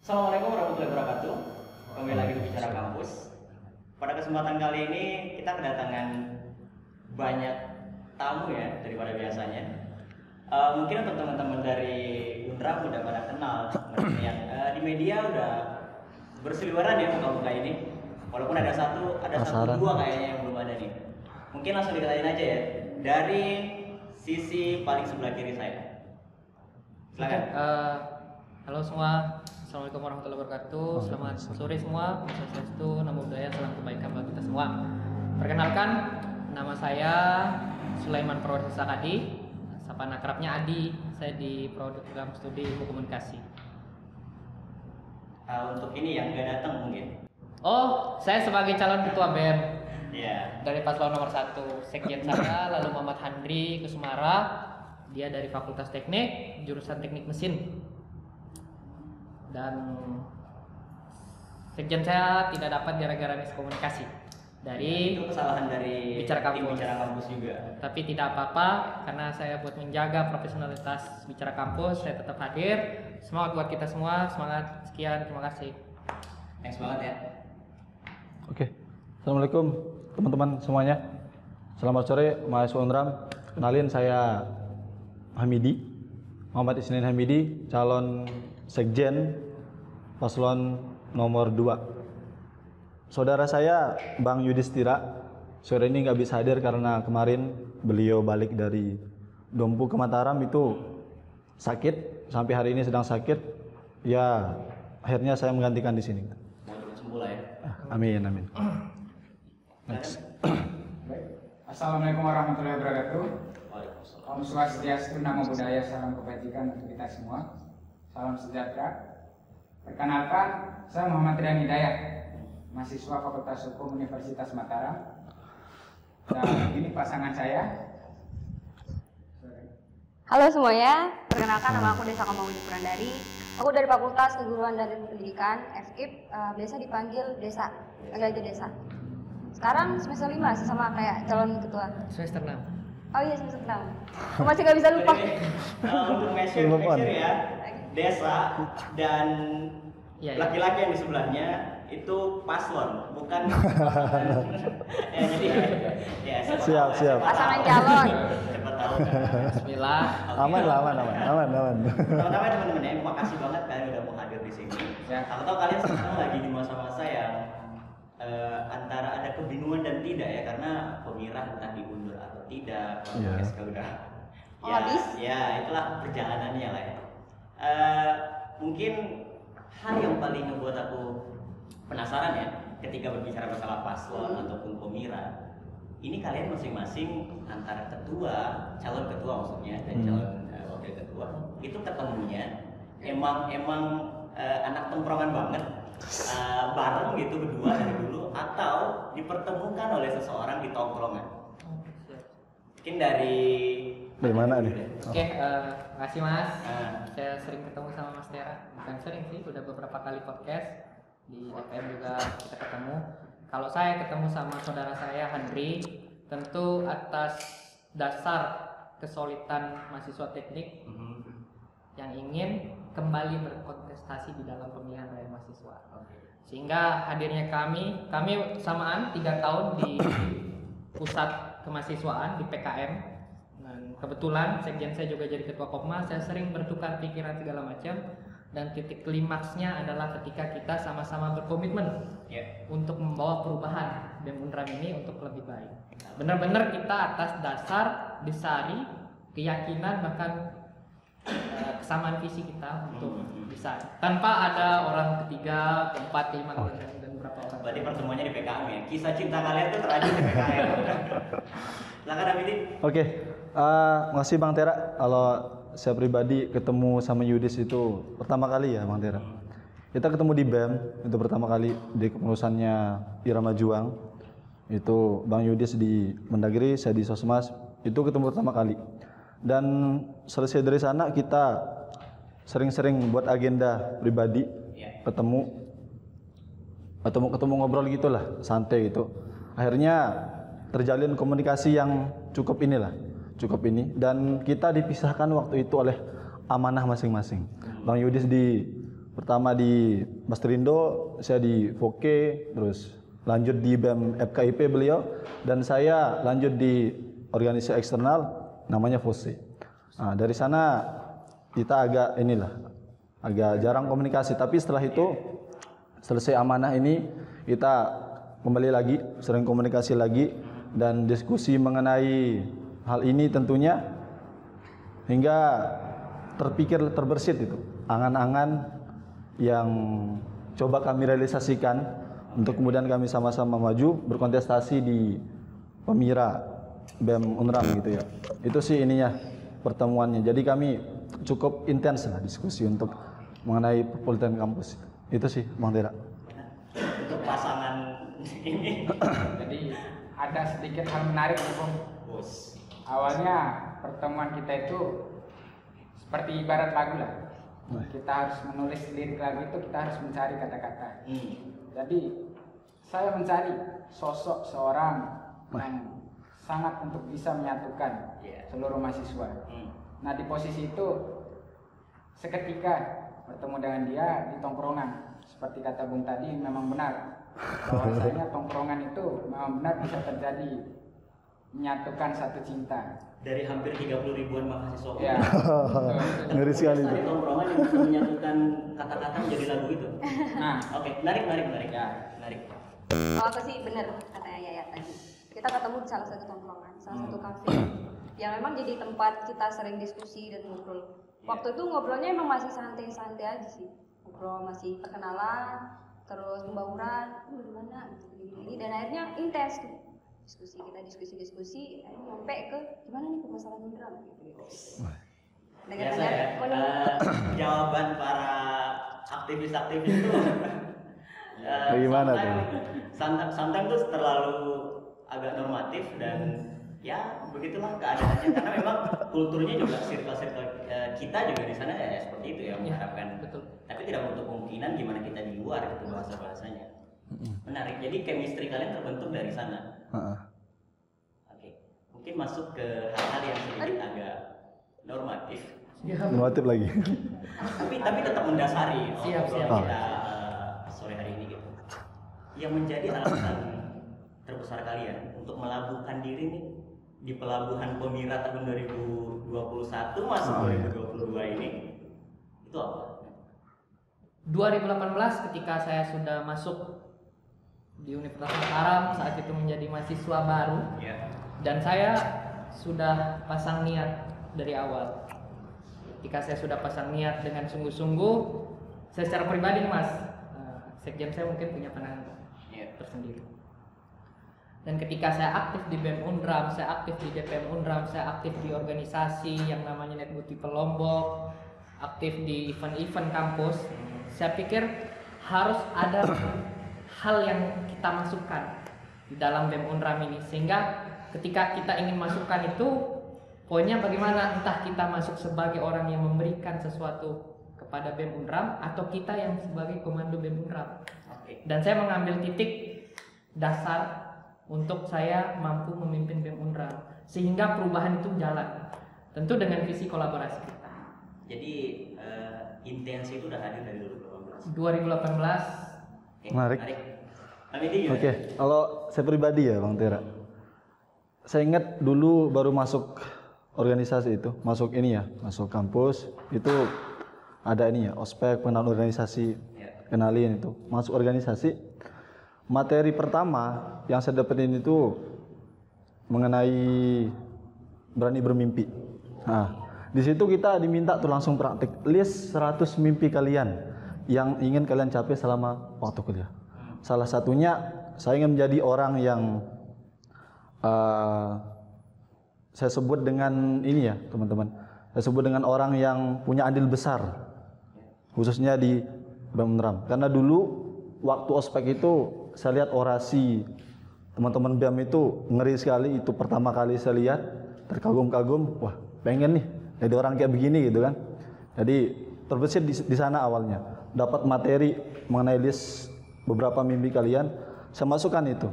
Assalamualaikum warahmatullahi wabarakatuh. Kembali lagi di Bicara Kampus. Pada kesempatan kali ini kita kedatangan banyak tamu ya daripada biasanya. Mungkin untuk teman-teman dari Unra udah pada kenal, yang di media udah berseliweran ya muka-muka ini. Walaupun ada satu dua kayaknya yang belum ada nih. Mungkin langsung dikatain aja ya dari sisi paling sebelah kiri saya. Silakan. Halo semua, assalamualaikum warahmatullahi wabarakatuh. Selamat sore semua. Swastiastu, namo buddhaya, salam kebaikan bagi kita semua. Perkenalkan, nama saya Sulaiman Purwodasa Kadi. Sapaan akrabnya Adi. Saya di program studi ilmu komunikasi. Untuk ini yang nggak datang mungkin. Oh, saya sebagai calon ketua BEM. Iya. Dari paslon nomor 1, sekjen saya lalu Muhammad Handri Kusumara. Dia dari Fakultas Teknik, jurusan Teknik Mesin. Dan sekjen saya tidak dapat gara-gara miskomunikasi dari itu kesalahan dari Bicara Kampus. tim Bicara Kampus juga. Tapi tidak apa-apa karena saya buat menjaga profesionalitas Bicara Kampus, saya tetap hadir. Semangat buat kita semua, semangat. Sekian, terima kasih. Thanks banget ya. Oke. Assalamualaikum teman-teman semuanya. Selamat sore mahasiswa Unram. Kenalin saya Hamidi, Muhammad Isnin Hamidi, calon sekjen paslon nomor 2. Saudara saya Bang Yudhistira sore ini nggak bisa hadir karena kemarin beliau balik dari Dompu ke Mataram itu sakit, sampai hari ini sedang sakit. Ya, akhirnya saya menggantikan di sini. Mau cepet sembuh lah ya. Amin, amin. Next. Assalamualaikum warahmatullahi wabarakatuh. Waalaikumsalam. Om Swastiastu, namo buddhaya, salam kebajikan untuk kita semua. Salam sejahtera. Perkenalkan, saya Muhammad Rian Hidayat, mahasiswa Fakultas Hukum Universitas Mataram. Dan ini pasangan saya. Halo semuanya, perkenalkan nama aku Desa Kamau Purandari. Aku dari Fakultas Keguruan dan Ilmu Pendidikan, FKIP, biasa dipanggil Desa, panggil aja Desa. Sekarang semester 5, sama kayak calon ketua. Semester 6. Oh iya, semester 6. Aku masih gak bisa lupa. Untuk measure ya, Desa dan Iya, iya. laki-laki yang di sebelahnya itu paslon, bukan ya, jadi ya Siap. Pasangan calon. Siapa tahu. Bismillah. Aman. Pertama teman-teman ya, makasih banget kalian udah mau hadir di sini. Ya. Aku tahu kalian sekarang lagi di masa-masa yang antara ada kebingungan dan tidak ya, karena pemilihan entah diundur atau tidak. Iya. Udah. Oh, habis? Ya itulah perjalanannya lah ya. Mungkin hal yang paling ngebuat aku penasaran ya, ketika berbicara masalah paslon ataupun pemira, ini kalian masing-masing antara calon ketua maksudnya dan calon wakil ketua itu ketemunya emang anak tongkrongan banget, bareng gitu berdua dari dulu, atau dipertemukan oleh seseorang di tongkrongan. Mungkin dari mana nih? Oke, makasih Mas. Nah. Saya sering ketemu sama Mas Tera. Bukan sering sih, udah beberapa kali podcast di DPM juga kita ketemu. Kalau saya ketemu sama saudara saya Handri, tentu atas dasar kesulitan mahasiswa teknik yang ingin kembali berkontestasi di dalam pemilihan raya mahasiswa. Sehingga hadirnya kami samaan 3 tahun di pusat kemahasiswaan di PKM. Dan kebetulan sekjen saya juga jadi ketua Kopma, saya sering bertukar pikiran segala macam, dan titik klimaksnya adalah ketika kita sama-sama berkomitmen untuk membawa perubahan BEM Unram ini untuk lebih baik. Benar-benar kita atas dasar disari keyakinan bahkan kesamaan visi kita untuk bisa, tanpa ada orang ketiga, keempat, kelima, dan beberapa orang. Berarti pertemuannya di PKM ya. Kisah cinta kalian tuh terjadi di PKM. Silakan Hamidi. Oke. Makasih Bang Tera. Kalau saya pribadi ketemu sama Yudis itu pertama kali ya Bang Tera. Kita ketemu di BEM itu pertama kali di kepengurusannya Irama Juang. Itu Bang Yudis di Mendagri, saya di Sosmas. Itu ketemu pertama kali. Dan selesai dari sana kita sering-sering buat agenda pribadi, ketemu ngobrol gitulah, santai gitu. Akhirnya terjalin komunikasi yang cukup ini, dan kita dipisahkan waktu itu oleh amanah masing-masing. Bang Yudis di Pertama di Masterindo, saya di Voke, terus lanjut di BEM FKIP beliau, dan saya lanjut di organisasi eksternal namanya FOSE. Nah, dari sana kita agak jarang komunikasi, tapi setelah itu selesai amanah ini kita kembali lagi, sering komunikasi lagi dan diskusi mengenai hal ini tentunya hingga terbersit itu angan-angan yang coba kami realisasikan untuk kemudian kami sama-sama maju berkontestasi di Pemira BEM Unram gitu ya. Itu sih ininya pertemuannya. Jadi kami cukup intens lah diskusi untuk mengenai perpolitikan kampus. Itu sih Bang Tera. Untuk pasangan ini. Jadi ada sedikit hal menarik nih, Bung. Bos. Awalnya pertemuan kita itu seperti ibarat lagu lah. Kita harus menulis lirik lagu itu, kita harus mencari kata-kata. Jadi saya mencari sosok seorang yang sangat untuk bisa menyatukan seluruh mahasiswa. Nah di posisi itu seketika bertemu dengan dia di tongkrongan. Seperti kata Bung tadi memang benar bahwasanya tongkrongan itu memang benar bisa terjadi menyatukan satu cinta. Dari hampir 30 ribuan mahasiswa. Ya. Ngeri sekali itu. Ada tongkrongan yang bisa menyatukan kata-kata menjadi lagu itu. Nah, Oke, menarik. ya. Menarik. Kalau aku sih bener katanya Yayat tadi. Kita ketemu di salah satu tongkrongan, salah satu kafe yang memang jadi tempat kita sering diskusi dan ngobrol. Waktu itu ngobrolnya emang masih santai-santai aja sih. Ngobrol masih perkenalan, terus pembauran, gimana gini, dan akhirnya intens tuh. Diskusi, akhirnya nyampe ke gimana nih permasalahan Unram gitu. Biasa ya, jawaban para aktivis-aktivis itu Bagaimana tuh? Sometimes tuh terlalu agak normatif dan ya begitulah keadaannya karena memang kulturnya juga circle kita juga di sana ya seperti itu ya mengharapkan. Betul. Tapi tidak menutup kemungkinan gimana kita di luar itu bahasa-bahasanya. Menarik. Jadi chemistry kalian terbentuk dari sana. Oke. Mungkin masuk ke hal-hal yang sedikit agak normatif. Normatif lagi. tapi tetap mendasari Siap. kita sore hari ini gitu. Yang menjadi alasan terbesar kalian untuk melabuhkan diri nih di pelabuhan Pemira tahun 2021 masuk 2022 ini itu apa? 2018 ketika saya sudah masuk di Universitas Mataram, saat itu menjadi mahasiswa baru, dan saya sudah pasang niat dari awal. Ketika saya sudah pasang niat dengan sungguh-sungguh, saya secara pribadi Mas, sekjen saya mungkin punya pandangan tersendiri. Dan ketika saya aktif di BEM Unram, saya aktif di DPM Unram, saya aktif di organisasi yang namanya Network People Lombok, aktif di event-event kampus, saya pikir harus ada hal yang kita masukkan di dalam BEM Unram ini, sehingga ketika kita ingin masukkan itu poinnya bagaimana, entah kita masuk sebagai orang yang memberikan sesuatu kepada BEM Unram atau kita yang sebagai komando BEM Unram. Dan saya mengambil titik dasar untuk saya mampu memimpin BEM Unram sehingga perubahan itu jalan, tentu dengan visi kolaborasi kita. Jadi intensi itu udah hadir dari 2018. 2018. Menarik. Hamidi, Oke, kalau saya pribadi ya Bang Tera, saya ingat dulu baru masuk organisasi itu, masuk kampus itu ada ospek pengenalan organisasi, kenalin itu, masuk organisasi. Materi pertama yang saya dapetin itu mengenai berani bermimpi. Nah, di situ kita diminta tuh langsung praktik, list 100 mimpi kalian yang ingin kalian capai selama waktu kuliah. Salah satunya saya ingin menjadi orang yang saya sebut dengan ini ya teman-teman, saya sebut dengan orang yang punya andil besar khususnya di BEM Unram. Karena dulu waktu ospek itu saya lihat orasi teman-teman BEM itu ngeri sekali. Itu pertama kali saya lihat, terkagum-kagum, wah pengen nih jadi orang kayak begini gitu kan. Jadi terbesit di sana awalnya, dapat materi mengenai list beberapa mimpi kalian, saya masukkan itu.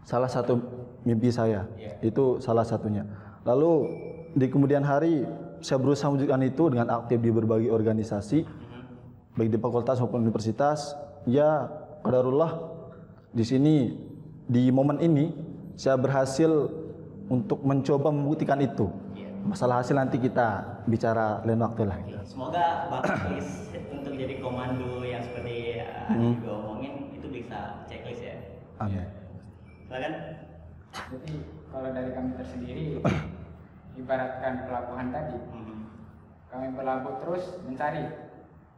Salah satu mimpi saya, itu salah satunya. Lalu di kemudian hari saya berusaha mewujudkan itu dengan aktif di berbagai organisasi. baik di fakultas maupun universitas. Ya, qadarullah di sini di momen ini saya berhasil untuk mencoba membuktikan itu. Masalah hasil nanti kita bicara lain waktu lah. Semoga Bang Chris untuk jadi komando yang seperti Adi juga omongin itu bisa checklist ya. Amin. Silakan. Jadi kalau dari kami tersendiri, ibaratkan pelabuhan tadi, kami berlabuh terus mencari,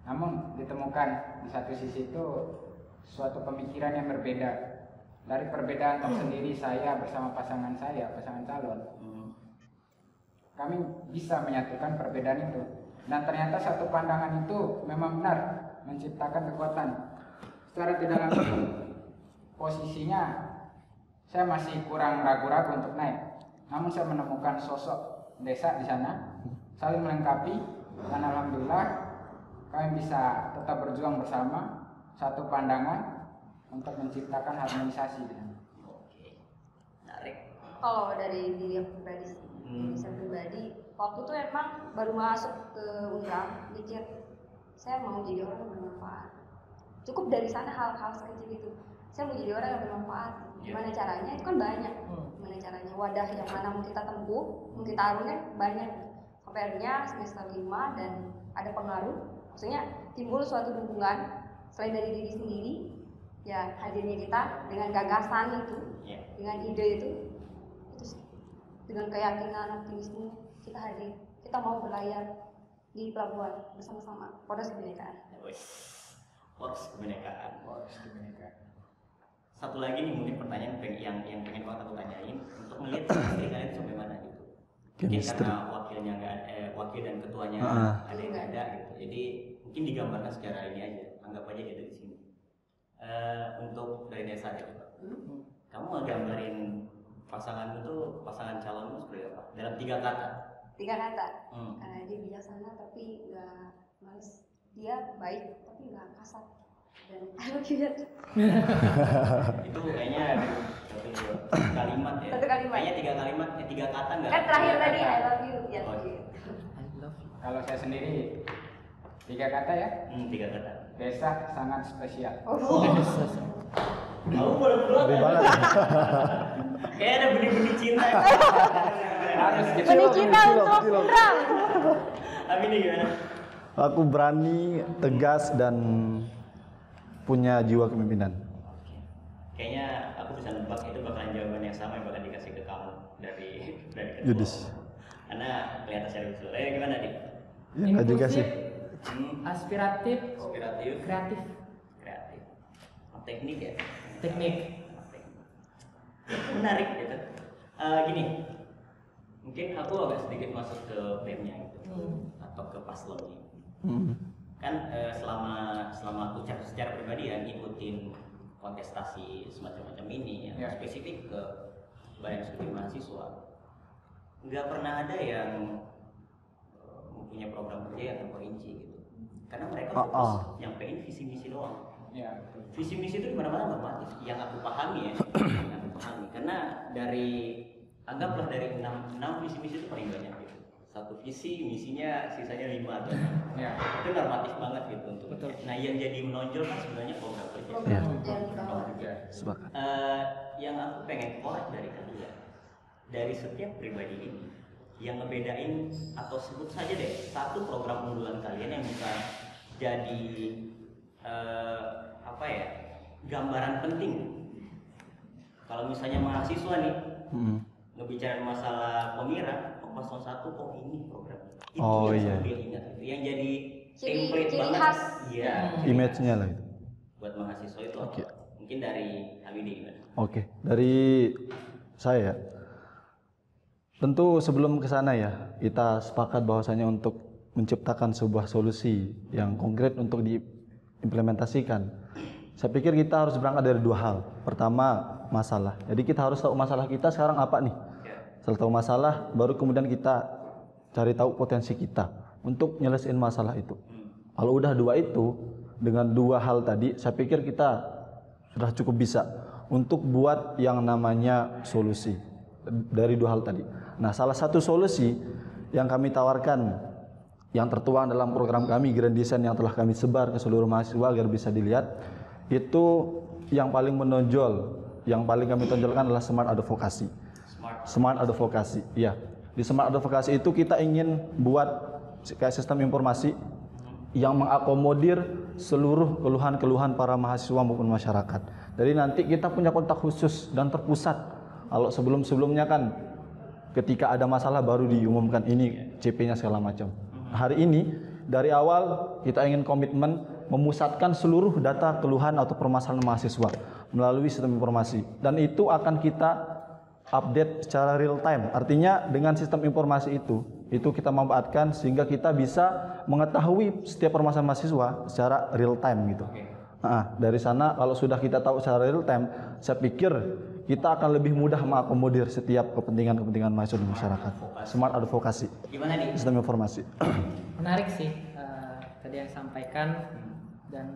namun ditemukan di satu sisi itu suatu pemikiran yang berbeda. Dari perbedaan tersendiri saya bersama pasangan calon, kami bisa menyatukan perbedaan itu. Dan ternyata satu pandangan itu memang benar menciptakan kekuatan. Secara tidak langsung posisinya saya masih kurang ragu-ragu untuk naik. Namun saya menemukan sosok desa di sana saling melengkapi, dan alhamdulillah kami bisa tetap berjuang bersama satu pandangan untuk menciptakan harmonisasi. Oke. Menarik. Kalau dari diri aku pribadi, saya pribadi, waktu itu emang baru masuk ke Unram, mikir saya mau jadi orang yang bermanfaat. Cukup dari sana hal-hal sekecil itu. Saya mau jadi orang yang bermanfaat. Gimana caranya? Itu kan banyak. Gimana caranya? Wadah yang mana mau kita tempuh, mau kita arungi banyak. Sampai akhirnya semester 5 dan ada pengaruh. Maksudnya timbul suatu dukungan selain dari diri sendiri, ya hadirnya kita dengan gagasan itu, dengan ide itu sih. Dengan keyakinan optimisme kita hadir. Kita mau berlayar di pelabuhan bersama-sama. Poros Kebinekaan. Poros Kebinekaan. Kebinekaan. Satu lagi nih mungkin pertanyaan yang pengen banget aku tanyain untuk melihat chemistry kalian sampai mana gitu. Mungkin karena wakilnya nggak ada, wakil dan ketuanya ada yang nggak ada gitu. Jadi mungkin digambarkan secara ini aja. Anggap aja dia dari sini. Untuk dari desa ya, kamu mau gambarin pasanganmu tuh, pasangan calonmu seperti apa? Dalam 3 kata. 3 kata. Karena dia bijaksana tapi nggak males. Dia baik tapi nggak kasar. Dan I love you. Itu kayaknya satu kalimat ya. Satu kalimat. Kayaknya 3 kalimat, 3 kata nggak? Kan terakhir tadi I love you. Ya. Oh, I love you. Kalau saya sendiri 3 kata ya. 3 kata. Desa sangat spesial. Kamu boleh berdua. Kayak ada benih-benih cinta. Harus gitu. Benih cinta untuk Unram. Amin nih gimana? Aku berani, tegas, dan punya jiwa kepemimpinan. Kayaknya aku bisa nebak itu bakalan jawaban yang sama yang bakal dikasih ke kamu dari ketua. Yudis. Karena kelihatan serius. Gimana nih? Ya enggak juga sih. Aspiratif, Inspiratif, kreatif, kreatif, teknik ya. teknik. Menarik gitu. Gini, mungkin aku agak sedikit masuk ke BEM-nya gitu, atau ke paslonnya. Kan selama aku secara pribadi ya ngikutin kontestasi semacam-macam ini yang spesifik ke badan studi mahasiswa, nggak pernah ada yang mempunyai program kerja yang terperinci gitu, karena mereka fokus nyampein visi misi doang. Visi misi itu dimana-mana normatif yang aku pahami ya, karena anggaplah dari 6 visi misi itu paling banyak gitu. Satu visi, misinya sisanya 5 atau 6. Itu normatif banget gitu untuk. Betul. Nah yang jadi menonjol kan sebenarnya program kerja. Yang aku pengen korek dari kalian, dari setiap pribadi ini, yang ngebedain atau sebut saja deh satu program unggulan kalian yang bisa jadi gambaran penting. Kalau misalnya mahasiswa nih ngebicara masalah pemira, paslon 1 ini program. Itu yang dia ingat, itu yang jadi template ciri banget. khas. Iya. Image-nya lah itu. Buat mahasiswa itu apa? Mungkin dari Hamidi gimana? Dari saya. Tentu sebelum ke sana ya, kita sepakat bahwasanya untuk menciptakan sebuah solusi yang konkret untuk diimplementasikan. Saya pikir kita harus berangkat dari 2 hal. Pertama, masalah. Jadi kita harus tahu masalah kita sekarang apa nih. Setelah tahu masalah, baru kemudian kita cari tahu potensi kita untuk nyelesain masalah itu. Kalau udah 2 itu, dengan 2 hal tadi, saya pikir kita sudah cukup bisa untuk buat yang namanya solusi dari 2 hal tadi. Nah, salah satu solusi yang kami tawarkan yang tertuang dalam program kami Grand Design yang telah kami sebar ke seluruh mahasiswa agar bisa dilihat, itu yang paling menonjol, yang paling kami tonjolkan adalah smart advokasi. Smart advokasi, iya. Di smart advokasi itu kita ingin buat kayak sistem informasi yang mengakomodir seluruh keluhan-keluhan para mahasiswa maupun masyarakat. Jadi nanti kita punya kontak khusus dan terpusat. Kalau sebelum-sebelumnya kan ketika ada masalah baru diumumkan ini CP-nya segala macam. Hari ini dari awal kita ingin komitmen memusatkan seluruh data keluhan atau permasalahan mahasiswa melalui sistem informasi, dan itu akan kita update secara real time. Artinya dengan sistem informasi itu kita manfaatkan sehingga kita bisa mengetahui setiap permasalahan mahasiswa secara real time gitu. Nah, dari sana kalau sudah kita tahu secara real time, saya pikir kita akan lebih mudah mengakomodir setiap kepentingan mahasiswa dan masyarakat. Smart advokasi. Gimana nih? Sistem informasi. Menarik sih tadi yang disampaikan, dan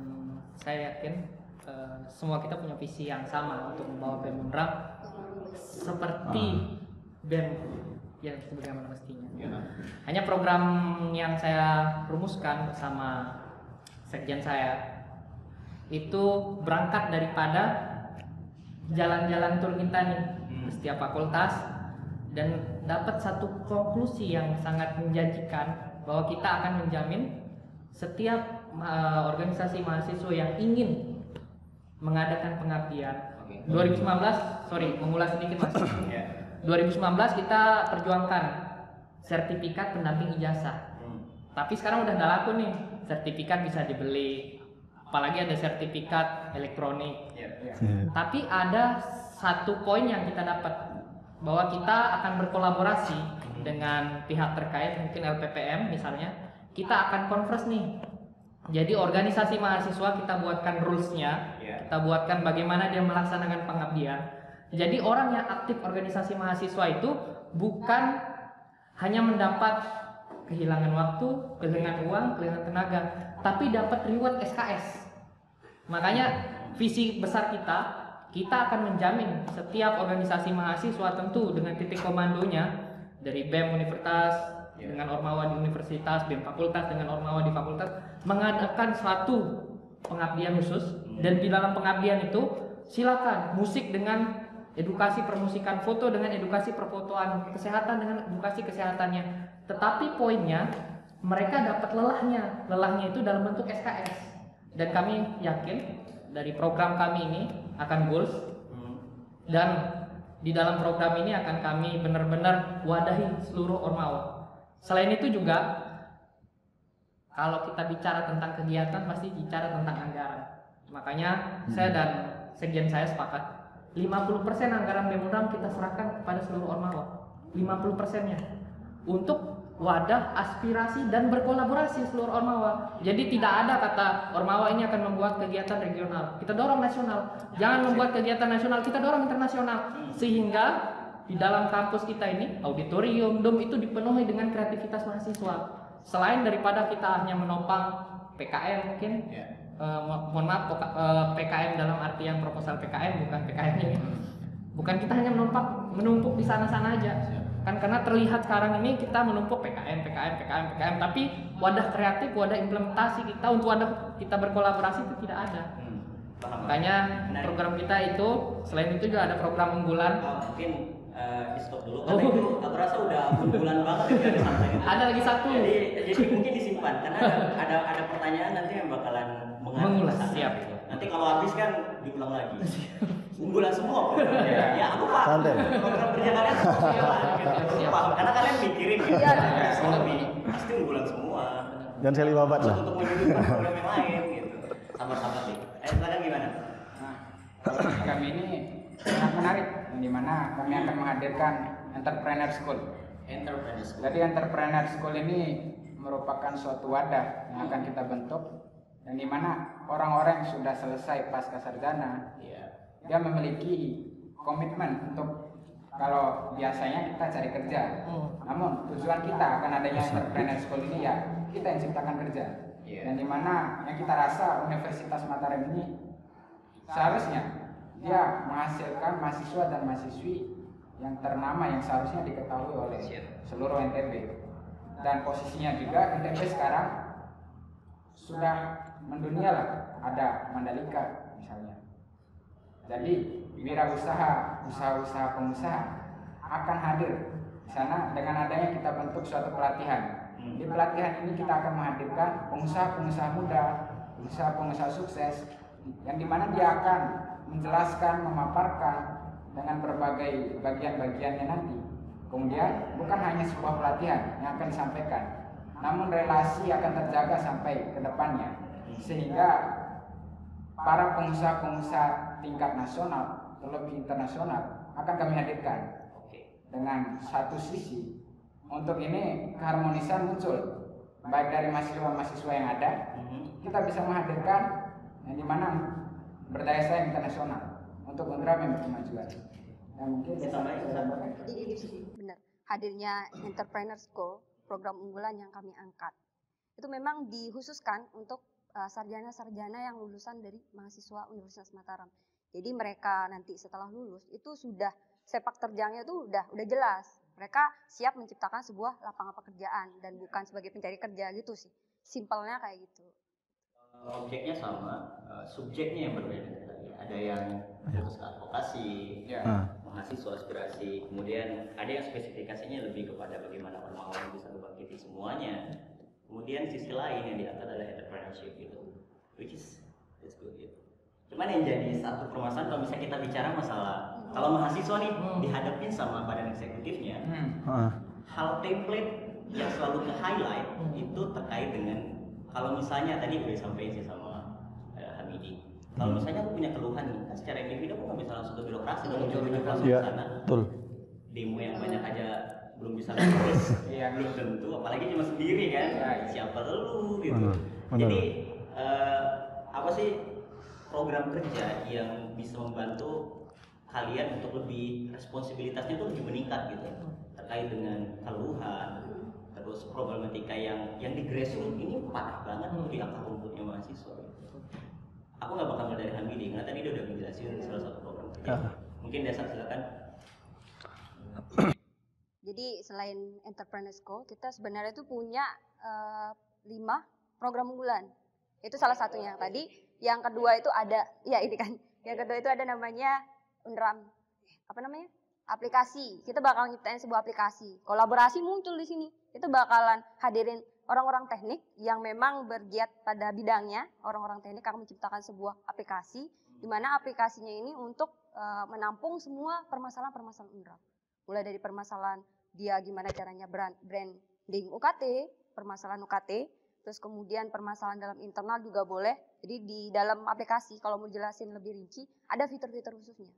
saya yakin semua kita punya visi yang sama untuk membawa BEM Unram seperti BEM yang sebagaimana mestinya. Hanya program yang saya rumuskan bersama sekjen saya itu berangkat daripada jalan-jalan tur kita nih ke setiap fakultas, dan dapat satu konklusi yang sangat menjanjikan bahwa kita akan menjamin setiap organisasi mahasiswa yang ingin mengadakan pengabdian. 2019, mengulas sedikit Mas. 2019 kita perjuangkan sertifikat pendamping ijazah. Tapi sekarang udah nggak laku nih. Sertifikat bisa dibeli, apalagi ada sertifikat elektronik. Tapi ada satu poin yang kita dapat, bahwa kita akan berkolaborasi dengan pihak terkait, mungkin LPPM misalnya. Kita akan converse nih. Jadi organisasi mahasiswa kita buatkan rules-nya, kita buatkan bagaimana dia melaksanakan pengabdian. Jadi orang yang aktif organisasi mahasiswa itu bukan hanya mendapat kehilangan waktu, kehilangan uang, kehilangan tenaga, tapi dapat reward SKS. Makanya visi besar kita akan menjamin setiap organisasi mahasiswa tentu dengan titik komandonya, dari BEM universitas dengan Ormawa di universitas, BEM fakultas dengan Ormawa di fakultas, mengadakan suatu pengabdian khusus. Dan di dalam pengabdian itu silakan musik dengan edukasi permusikan, foto dengan edukasi perfotoan, kesehatan dengan edukasi kesehatannya. Tetapi poinnya mereka dapat lelahnya itu dalam bentuk SKS. Dan kami yakin dari program kami ini akan goals, dan di dalam program ini akan kami benar-benar wadahi seluruh Ormawa. Selain itu juga, kalau kita bicara tentang kegiatan pasti bicara tentang anggaran. Makanya saya dan sekjen saya sepakat 50% anggaran BEM Unram kita serahkan kepada seluruh Ormawa. 50%-nya untuk wadah aspirasi dan berkolaborasi seluruh Ormawa. Jadi tidak ada kata Ormawa ini akan membuat kegiatan regional, kita dorong nasional. Jangan membuat kegiatan nasional, kita dorong internasional. Sehingga di dalam kampus kita ini, auditorium, dom itu dipenuhi dengan kreativitas mahasiswa. Selain daripada kita hanya menopang PKM mungkin, mohon maaf, PKM dalam artian proposal PKM, bukan PKM ini. Bukan kita hanya menumpuk di sana-sana aja. Kan karena terlihat sekarang ini kita menumpuk PKM, tapi wadah kreatif, wadah implementasi kita untuk wadah kita berkolaborasi itu tidak ada. Makanya program kita itu, selain itu juga ada program unggulan. Mungkin di stop dulu karena itu aku rasa udah unggulan banget ya di sana gitu. Ada lagi satu. Jadi mungkin disimpan karena ada pertanyaan nanti yang bakalan mengulas. Siap. Gitu. Nanti kalau habis kan diulang lagi. Unggulan semua programnya. Ya aku paham. Santai. Program kerja kalian semua gitu. Aku paham karena kalian mikirin gitu. Pasti unggulan semua. Jangan saya libat lah. Untuk menyuguhkan program yang lain gitu. Sabar-sabar nih. Silakan gimana? Nah, program kami ini sangat menarik, di mana kami akan menghadirkan Entrepreneur School. Jadi Entrepreneur School ini merupakan suatu wadah yang akan kita bentuk, dan di mana orang-orang yang sudah selesai pasca sarjana, dia memiliki komitmen untuk, kalau biasanya kita cari kerja, namun tujuan kita akan adanya Entrepreneur School ini ya kita yang ciptakan kerja. Dan di mana yang kita rasa Universitas Mataram ini seharusnya dia menghasilkan mahasiswa dan mahasiswi yang ternama yang seharusnya diketahui oleh seluruh NTB. dan posisinya juga NTB sekarang sudah mendunia lah, ada Mandalika misalnya. Jadi wirausaha, usaha-usaha pengusaha akan hadir di sana dengan adanya kita bentuk suatu pelatihan. Di pelatihan ini kita akan menghadirkan pengusaha-pengusaha muda, pengusaha-pengusaha sukses, yang dimana dia akan menjelaskan, memaparkan dengan berbagai bagian-bagiannya nanti. Kemudian bukan hanya sebuah pelatihan yang akan disampaikan, namun relasi akan terjaga sampai ke depannya, sehingga para pengusaha-pengusaha tingkat nasional terlebih internasional akan kami hadirkan. Dengan satu sisi, untuk ini keharmonisan muncul baik dari mahasiswa-mahasiswa yang ada, kita bisa menghadirkan yang dimana berdaya saing internasional untuk Unram yang berkemajuan. Yang mungkin Benar, hadirnya Entrepreneur School, program unggulan yang kami angkat, itu memang dikhususkan untuk sarjana-sarjana yang lulusan dari mahasiswa Universitas Mataram. Jadi mereka nanti setelah lulus itu sudah sepak terjangnya itu udah jelas. Mereka siap menciptakan sebuah lapangan pekerjaan dan bukan sebagai pencari kerja gitu sih. Simpelnya kayak gitu. Objeknya sama, subjeknya yang berbeda. Ada yang fokus ke advokasi, mahasiswa aspirasi, kemudian ada yang spesifikasinya lebih kepada bagaimana permasalahan bisa membangkiti semuanya. Kemudian sisi lain yang diangkat adalah entrepreneurship gitu, which is that's good gitu. Cuman yang jadi satu permasalahan kalau misalnya kita bicara masalah kalau mahasiswa nih dihadapin sama badan eksekutifnya, hal template yang selalu ke highlight itu terkait dengan kalau misalnya tadi udah disampaikan sih sama Hamidi. Kalau misalnya aku punya keluhan nih, kan secara individu aku nggak bisa langsung ke birokrasi dan ujuk-ujuk langsung ke sana. Betul. Demo yang banyak aja belum bisa nulis, belum tentu, apalagi cuma sendiri kan. Siapa lu gitu. Jadi apa sih program kerja yang bisa membantu kalian untuk lebih responsibilitasnya itu lebih meningkat gitu terkait dengan keluhan, terus problematika yang di grassroots ini parah banget di akar rumputnya mahasiswa. Aku nggak bakal mulai dari Hamidi karena tadi dia udah menjelaskan salah satu program kerja. Mungkin Desa silakan. Jadi selain Entrepreneur School, kita sebenarnya itu punya 5 program unggulan. Itu salah satunya tadi. Yang kedua itu ada, ya ini kan. Yang kedua itu ada namanya Unram. Apa namanya? Aplikasi. Kita bakal nyiptain sebuah aplikasi. Kolaborasi muncul di sini. Itu bakalan hadirin orang-orang teknik yang memang bergiat pada bidangnya. Orang-orang teknik akan menciptakan sebuah aplikasi, di mana aplikasinya ini untuk menampung semua permasalahan-permasalahan Unram. Mulai dari permasalahan dia gimana caranya branding UKT, permasalahan UKT, terus kemudian permasalahan dalam internal juga boleh. Jadi di dalam aplikasi kalau mau jelasin lebih rinci, ada fitur-fitur khususnya.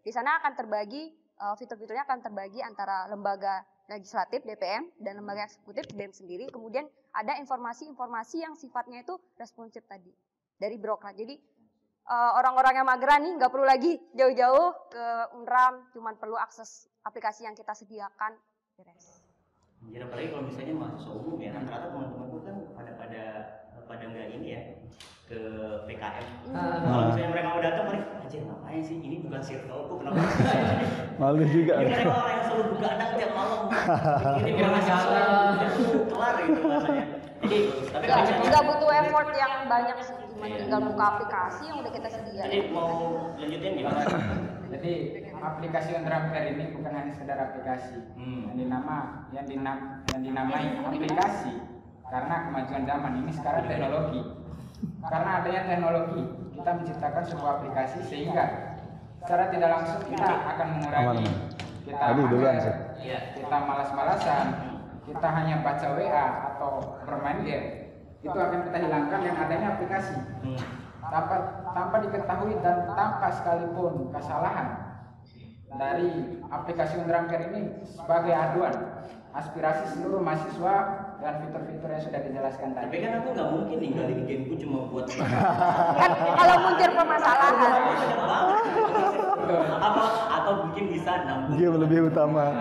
Di sana akan terbagi, fitur-fiturnya akan terbagi antara lembaga legislatif DPM dan lembaga eksekutif BEM sendiri. Kemudian ada informasi-informasi yang sifatnya itu responsif tadi dari birokrat. Jadi orang-orang yang mageran nih nggak perlu lagi jauh-jauh ke Unram, cuman perlu akses aplikasi yang kita sediakan. Beres. Jadi apalagi kalau misalnya mahasiswa umum ya, rata-rata teman-temanku kan pada nggak ini ya ke PKM. Kalau misalnya mereka mau datang, paling anjir ngapain sih? Ini bukan circleku, kenapa? Malu juga. Ini mereka orang yang selalu begadang tiap malam. Ini mahasiswa kelar gitu rasanya. Jadi tapi kalau misalnya nggak butuh effort yang banyak sih, cuma tinggal buka aplikasi yang udah kita sediakan. Jadi mau lanjutin gimana? Jadi aplikasi Unram Care ini bukan hanya sekedar aplikasi yang dinamai aplikasi karena kemajuan zaman ini sekarang teknologi. Karena adanya teknologi, kita menciptakan sebuah aplikasi sehingga secara tidak langsung kita akan mengurangi kita malas-malasan, kita hanya baca WA atau bermain game. Itu akan kita hilangkan yang adanya aplikasi. Tanpa diketahui dan tanpa sekalipun kesalahan dari aplikasi Unram Care ini sebagai aduan aspirasi seluruh mahasiswa dan fitur-fitur yang sudah dijelaskan tadi. Tapi kan aku nggak mungkin ninggalin gameku cuma buat Kan kalau muncul permasalahan. atau mungkin bisa nambung Game lebih utama.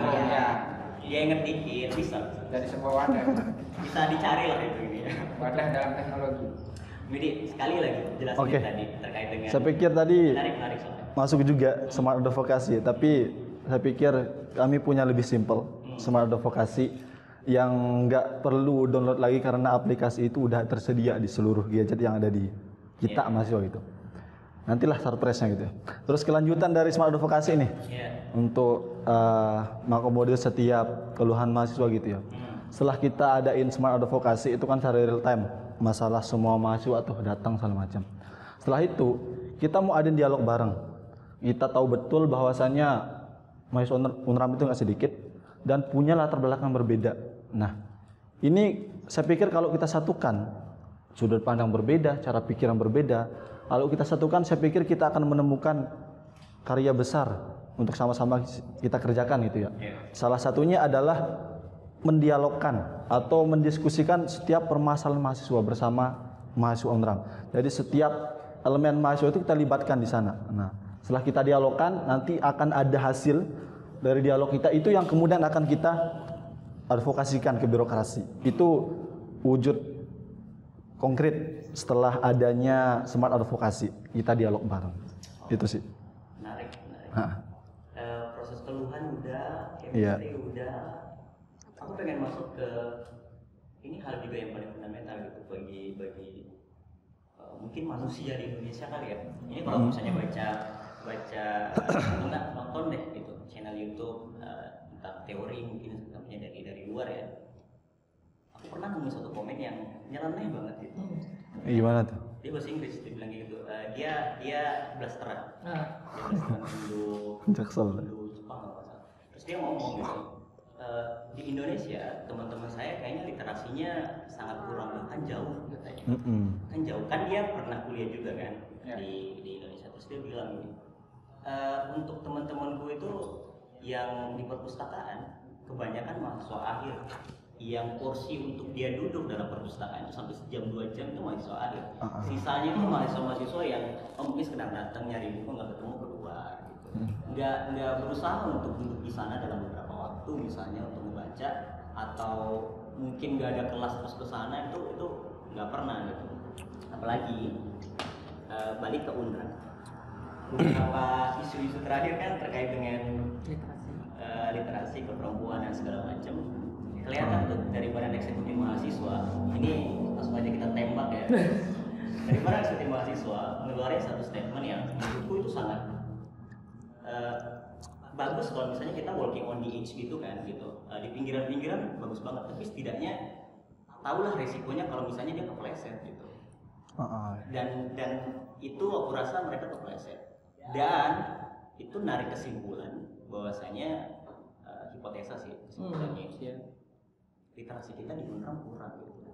Dia inget dikit bisa Dari sebuah wadah, bisa dicari lah itu ini. wadah dalam teknologi. Midi sekali lagi jelasin tadi terkait dengan. Saya pikir tadi menarik soalnya. masuk juga smart advokasi, tapi saya pikir kami punya lebih simple smart advokasi yang nggak perlu download lagi karena aplikasi itu udah tersedia di seluruh gadget yang ada di kita mahasiswa gitu. Nantilah surprise-nya gitu. Terus kelanjutan dari Smart Advokasi nih untuk mengakomodir setiap keluhan mahasiswa gitu ya. Setelah kita adain Smart Advokasi itu kan secara real time, masalah semua mahasiswa tuh datang segala macam. Setelah itu kita mau adain dialog bareng. Kita tahu betul bahwasannya mahasiswa Unram itu nggak sedikit dan punya latar belakang berbeda. Nah, ini saya pikir kalau kita satukan sudut pandang berbeda, cara pikiran berbeda, kalau kita satukan saya pikir kita akan menemukan karya besar untuk sama-sama kita kerjakan gitu ya. Salah satunya adalah mendialogkan atau mendiskusikan setiap permasalahan mahasiswa bersama mahasiswa Unram. Jadi setiap elemen mahasiswa itu kita libatkan di sana. Nah, setelah kita dialogkan nanti akan ada hasil dari dialog kita itu yang kemudian akan kita advokasikan ke birokrasi. Itu wujud konkret setelah adanya Smart Advokasi, kita dialog bareng. Itu sih. Menarik. Hah. Proses keluhan udah, chemistry udah. Aku pengen masuk ke ini hal juga yang paling fundamental gitu bagi mungkin manusia di Indonesia kali ya. Ini kalau misalnya baca enggak nonton deh gitu channel YouTube tentang teori mungkin namanya dari luar ya. Aku pernah nemu satu komen yang nyeleneh banget gitu. Gimana tuh? Dia bahasa Inggris, dia bilang gitu. Dia blasteran. Dia blasteran dulu Jepang kalau nggak salah. Terus dia ngomong gitu. Di Indonesia teman-teman saya kayaknya literasinya sangat kurang bahkan jauh katanya. Kan jauh kan dia pernah kuliah juga kan di Indonesia. Terus dia bilang gini. Untuk teman-temanku itu yang di perpustakaan kebanyakan mahasiswa akhir yang porsi untuk dia duduk dalam perpustakaan itu sampai sejam 2 jam itu mahasiswa akhir. Sisanya itu mahasiswa-mahasiswa yang mungkin sekedar datang nyari buku nggak ketemu keluar gitu. Nggak berusaha untuk duduk di sana dalam beberapa waktu misalnya untuk membaca atau mungkin nggak ada kelas terus ke sana itu nggak pernah gitu. Apalagi balik ke Unram. Beberapa isu-isu terakhir kan terkait dengan literasi keperempuan dan segala macam. Kelihatan tuh dari badan eksekutif mahasiswa. Ini langsung aja kita tembak ya. Dari badan eksekutif mahasiswa mengeluarkan satu statement yang menurutku itu sangat bagus kalau misalnya kita working on the edge gitu kan gitu. Di pinggiran-pinggiran bagus banget, tapi setidaknya tahulah resikonya kalau misalnya dia kepleset gitu. Dan itu aku rasa mereka kepleset. Dan itu narik kesimpulan bahwasanya hipotesa sih kesimpulannya literasi kita di Unram kurang gitu.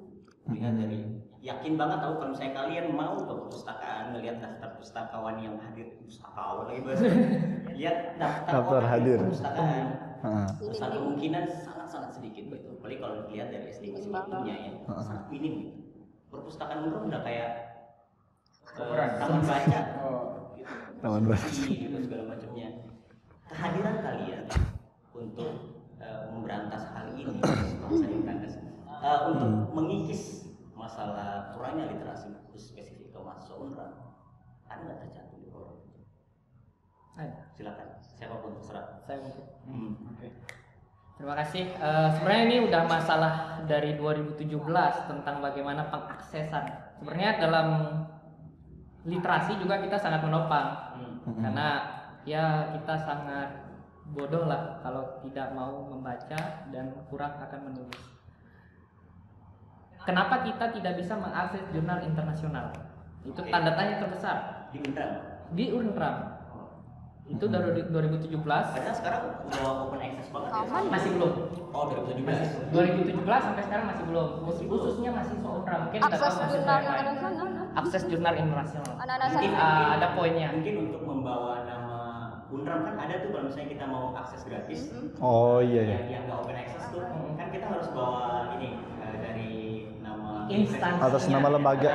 Lihat dari yakin banget tahu kalau misalnya kalian mau ke perpustakaan melihat daftar pustakawan yang hadir pustakawan lagi bahasa lihat daftar hadir perpustakaan besar kemungkinan sangat sedikit gitu. Apalagi kalau dilihat dari estimasi waktunya ya sangat minim gitu. Perpustakaan Unram udah kayak taman baca taman baca gitu segala macamnya. Kehadiran kalian untuk memberantas hal ini untuk mengikis masalah kurangnya literasi khusus spesifik ke mahasiswa Unram ada nggak tercantum di bawah? Silakan siapapun terserah. Saya mungkin. Terima kasih. Sebenarnya ini udah masalah dari 2017 tentang bagaimana pengaksesan. Sebenarnya dalam literasi juga kita sangat menopang karena ya kita sangat bodoh lah kalau tidak mau membaca dan kurang akan menulis. Kenapa kita tidak bisa mengakses jurnal internasional? Itu tanda tanya terbesar. Di Unram. Itu dari 2017. Padahal sekarang udah open access banget ya. Masih belum. Oh 2017. 2017 sampai sekarang masih belum. Khususnya masih Unram. Mungkin akses jurnal internasional. Akses jurnal internasional. Mungkin ada poinnya. Mungkin untuk membawa nama Unram kan ada tuh kalau misalnya kita mau akses gratis. Oh iya. Yang nggak open access tuh kan kita harus bawa ini dari nama instansi atas nama lembaga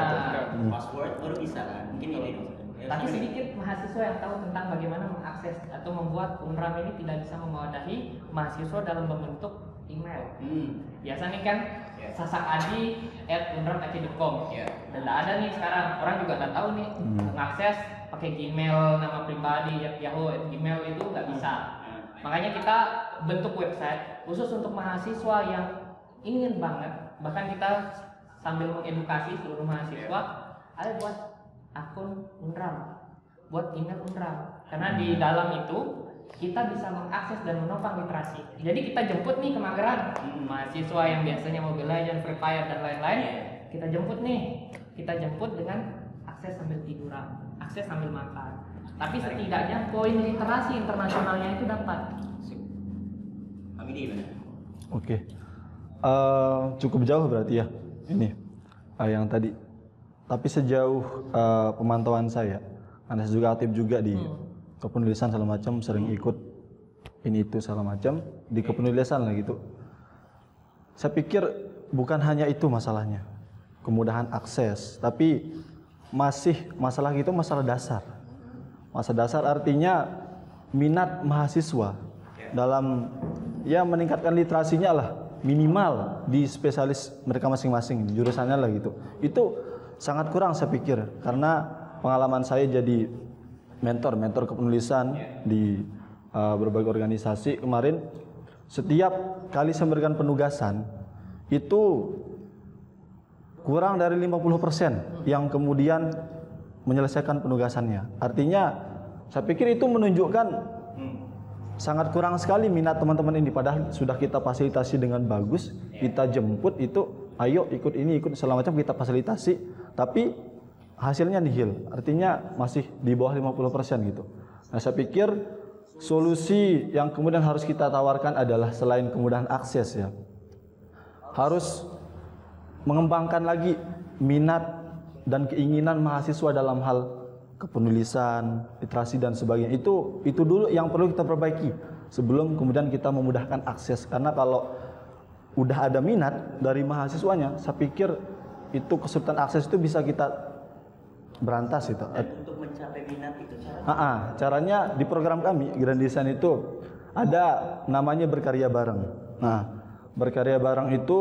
password baru bisa kan. Mungkin ini. Tapi sedikit mahasiswa yang tahu tentang bagaimana mengakses atau membuat Unram ini tidak bisa mewadahi mahasiswa dalam bentuk email. Biasanya kan sasakadi@unram.ac.com. Dan tidak ada nih sekarang, orang juga nggak tahu nih mengakses pakai Gmail nama pribadi Yahoo Gmail itu nggak bisa. Makanya kita bentuk website khusus untuk mahasiswa yang ingin banget, bahkan kita sambil mengedukasi seluruh mahasiswa, ayo buat akun Unram, buat email Unram, karena di dalam itu kita bisa mengakses dan menopang literasi. Jadi kita jemput nih ke Magelang, mahasiswa yang biasanya Mobile Legends, Free Fire dan lain-lain, kita jemput nih, kita jemput dengan akses sambil tiduran, akses sambil makan. Tapi setidaknya poin literasi internasionalnya itu dapat. Hamidi gimana? Oke. Cukup jauh berarti ya ini yang tadi. Tapi sejauh pemantauan saya, karena saya juga aktif juga di kepenulisan segala macam, sering ikut ini itu segala macam di kepenulisan lah gitu. Saya pikir bukan hanya itu masalahnya, kemudahan akses, tapi masih masalah itu masalah dasar. Masalah dasar artinya minat mahasiswa dalam ya meningkatkan literasinya lah, minimal di spesialis mereka masing-masing, jurusannya lah gitu. Itu sangat kurang saya pikir, karena pengalaman saya jadi mentor kepenulisan di berbagai organisasi kemarin, setiap kali saya memberikan penugasan itu kurang dari 50% yang kemudian menyelesaikan penugasannya. Artinya saya pikir itu menunjukkan sangat kurang sekali minat teman-teman ini, padahal sudah kita fasilitasi dengan bagus, kita jemput itu, ayo ikut ini, ikut segala macam, kita fasilitasi, tapi hasilnya nihil, artinya masih di bawah 50% gitu. Nah, saya pikir solusi yang kemudian harus kita tawarkan adalah selain kemudahan akses ya, harus mengembangkan lagi minat dan keinginan mahasiswa dalam hal kepenulisan, literasi dan sebagainya. Itu dulu yang perlu kita perbaiki sebelum kemudian kita memudahkan akses. Karena kalau udah ada minat dari mahasiswanya, saya pikir itu kesulitan akses itu bisa kita berantas itu. Dan untuk mencapai minat itu Caranya di program kami Grand Design itu ada namanya berkarya bareng. Nah, berkarya bareng itu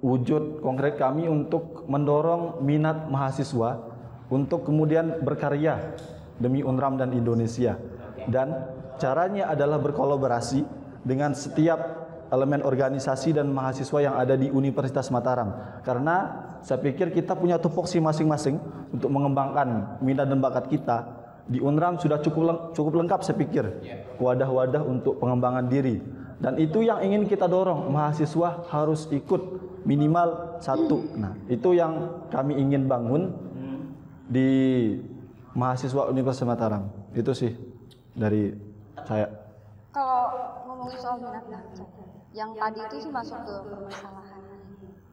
wujud konkret kami untuk mendorong minat mahasiswa untuk kemudian berkarya demi UNRAM dan Indonesia. Dan caranya adalah berkolaborasi dengan setiap elemen organisasi dan mahasiswa yang ada di Universitas Mataram. Karena saya pikir kita punya tupoksi masing-masing untuk mengembangkan minat dan bakat kita. Di UNRAM sudah cukup lengkap saya pikir, wadah-wadah untuk pengembangan diri. Dan itu yang ingin kita dorong, mahasiswa harus ikut minimal satu. Nah, itu yang kami ingin bangun di mahasiswa Universitas Mataram. Itu sih dari saya. Kalau ngomongin soal minat baca, yang tadi itu sih masuk ke permasalahan.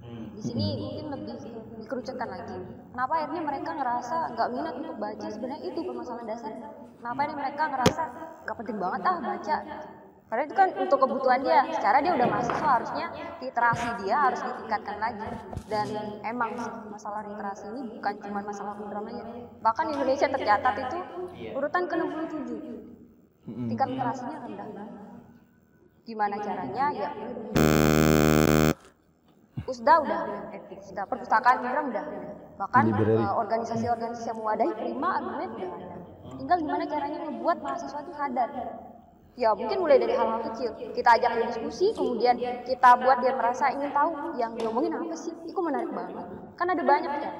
Di sini mungkin lebih dikerucutkan lagi. Kenapa akhirnya mereka ngerasa nggak minat untuk baca? Sebenarnya itu permasalahan dasar. Kenapa ini mereka ngerasa nggak penting banget baca? Padahal itu kan untuk kebutuhan dia. Secara dia udah mahasiswa, harusnya literasi dia harus ditingkatkan lagi. Dan emang masalah literasi ini bukan cuma masalah program aja. Bahkan Indonesia tercatat itu urutan ke-67. Tingkat literasinya rendah banget. Gimana caranya? Ya Usda udah, perpustakaan program udah. Bahkan organisasi-organisasi yang mewadahi prima argumen udah ada. Tinggal gimana caranya ngebuat mahasiswa itu sadar. Ya mungkin mulai dari hal-hal kecil, kita ajak dia diskusi, kemudian kita buat dia merasa ingin tahu yang diomongin apa sih, itu menarik banget. Kan ada banyak ya,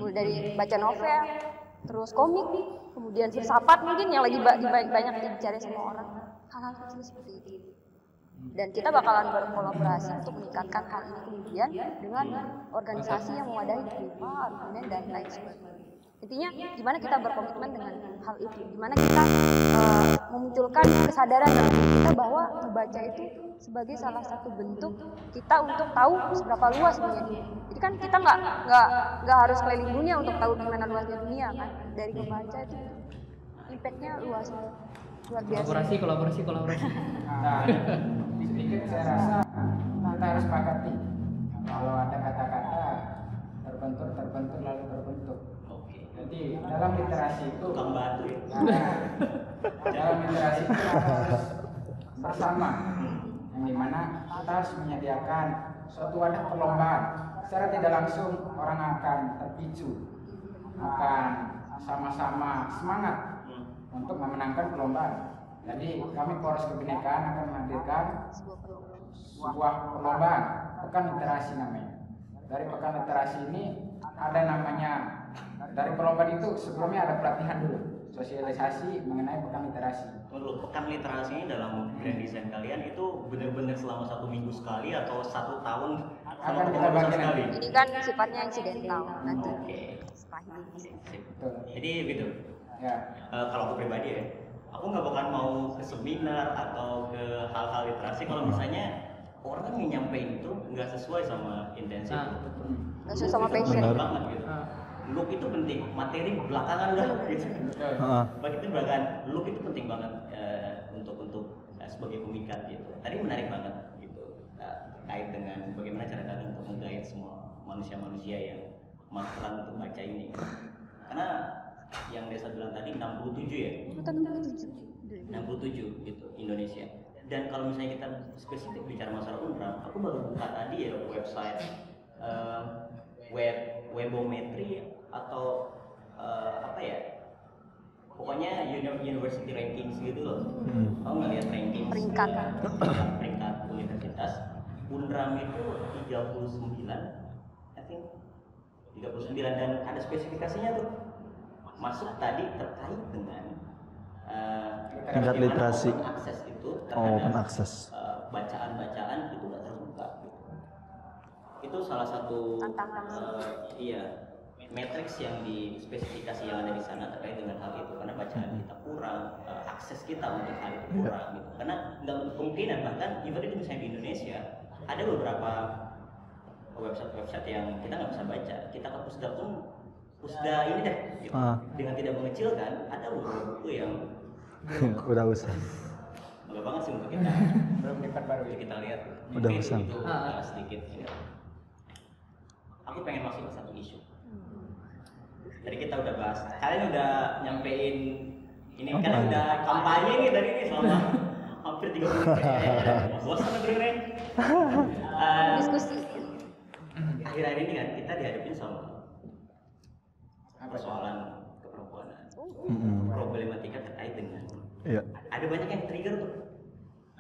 mulai dari baca novel, terus komik, kemudian filsafat mungkin yang lagi banyak dicari sama orang, hal-hal kecil seperti itu. Dan kita bakalan berkolaborasi untuk meningkatkan hal ini kemudian dengan organisasi yang mewadahi prima, argumen dan lain sebagainya. Intinya gimana kita berkomitmen dengan hal itu, gimana kita memunculkan kesadaran dalam diri kita bahwa membaca itu sebagai salah satu bentuk kita untuk tahu seberapa luas dunia ini. Jadi kan kita nggak harus keliling dunia untuk tahu gimana luasnya dunia kan. Dari membaca itu impactnya luar biasa. Kolaborasi. Nah, sedikit saya rasa kita harus sepakati kalau ada kata-kata terbentur lalu terbentuk. Jadi dalam literasi itu dalam literasi itu harus bersama, yang dimana kita harus menyediakan suatu wadah perlombaan. Secara tidak langsung orang akan terpicu, akan sama-sama semangat untuk memenangkan perlombaan. Jadi kami Poros Kebinekaan akan menghadirkan sebuah perlombaan pekan literasi namanya. Dari pekan literasi ini ada namanya, dari perlombaan itu sebelumnya ada pelatihan dulu, sosialisasi mengenai pekan literasi. Menurut pekan literasi ini dalam grand design kalian itu benar-benar selama 1 minggu sekali atau 1 tahun Akan kita bagi sekali? nanti. Ini kan sifatnya insidental nanti. Oke. Setelah ini. Sip. Betul. Jadi gitu. Ya. Kalau aku pribadi ya, aku nggak bakal mau ke seminar atau ke hal-hal literasi kalau misalnya orang yang nyampein itu nggak sesuai sama intensi Nah, itu. betul. Nggak sesuai sama Itu passion. penting banget gitu. Ah. Look itu penting, materi belakangan lah gitu. Betul. Heeh. Begitu belakangan, look itu penting banget untuk sebagai pemikat gitu. Tadi menarik banget gitu terkait dengan bagaimana cara kalian untuk menggait semua manusia-manusia yang makan untuk baca ini. Karena yang Desa bilang tadi 67 ya. Urutan 67. 67 gitu Indonesia. Dan kalau misalnya kita spesifik bicara masalah Unram, aku baru buka tadi ya website webometri atau apa ya, pokoknya university rankings gitu loh. Kamu nggak lihat rankings Peringkat. peringkat universitas. Unram itu 39, I think 39, dan ada spesifikasinya tuh. Masuk tadi terkait dengan Tingkat bagaimana literasi. open akses itu Open terhadap access. bacaan-bacaan itu nggak terbuka gitu. Itu salah satu Tantangan. iya matriks yang di spesifikasi yang ada di sana terkait dengan hal itu, karena bacaan kita kurang, akses kita untuk hal itu kurang gitu. Karena nggak kemungkinan, bahkan even itu misalnya di Indonesia ada beberapa website yang kita nggak bisa baca. Kita ke Pusda pun Pusda ini deh gitu. Dengan tidak mengecilkan, ada beberapa buku yang Udah usah. nggak banget sih untuk kita Belum diperbarui. kita lihat. Udah Mungkin usang. itu sedikit ini. Aku pengen masuk ke satu isu. Tadi kita udah bahas, kalian udah nyampein ini kan Apa? udah kampanye nih dari ini selama hampir 30 menit. Bosan dengerin. Diskusi. Akhir-akhir ini kan kita dihadapin sama Apa? persoalan keperempuanan, Mm-mm. problematika terkait dengan Iya. ada banyak yang trigger tuh.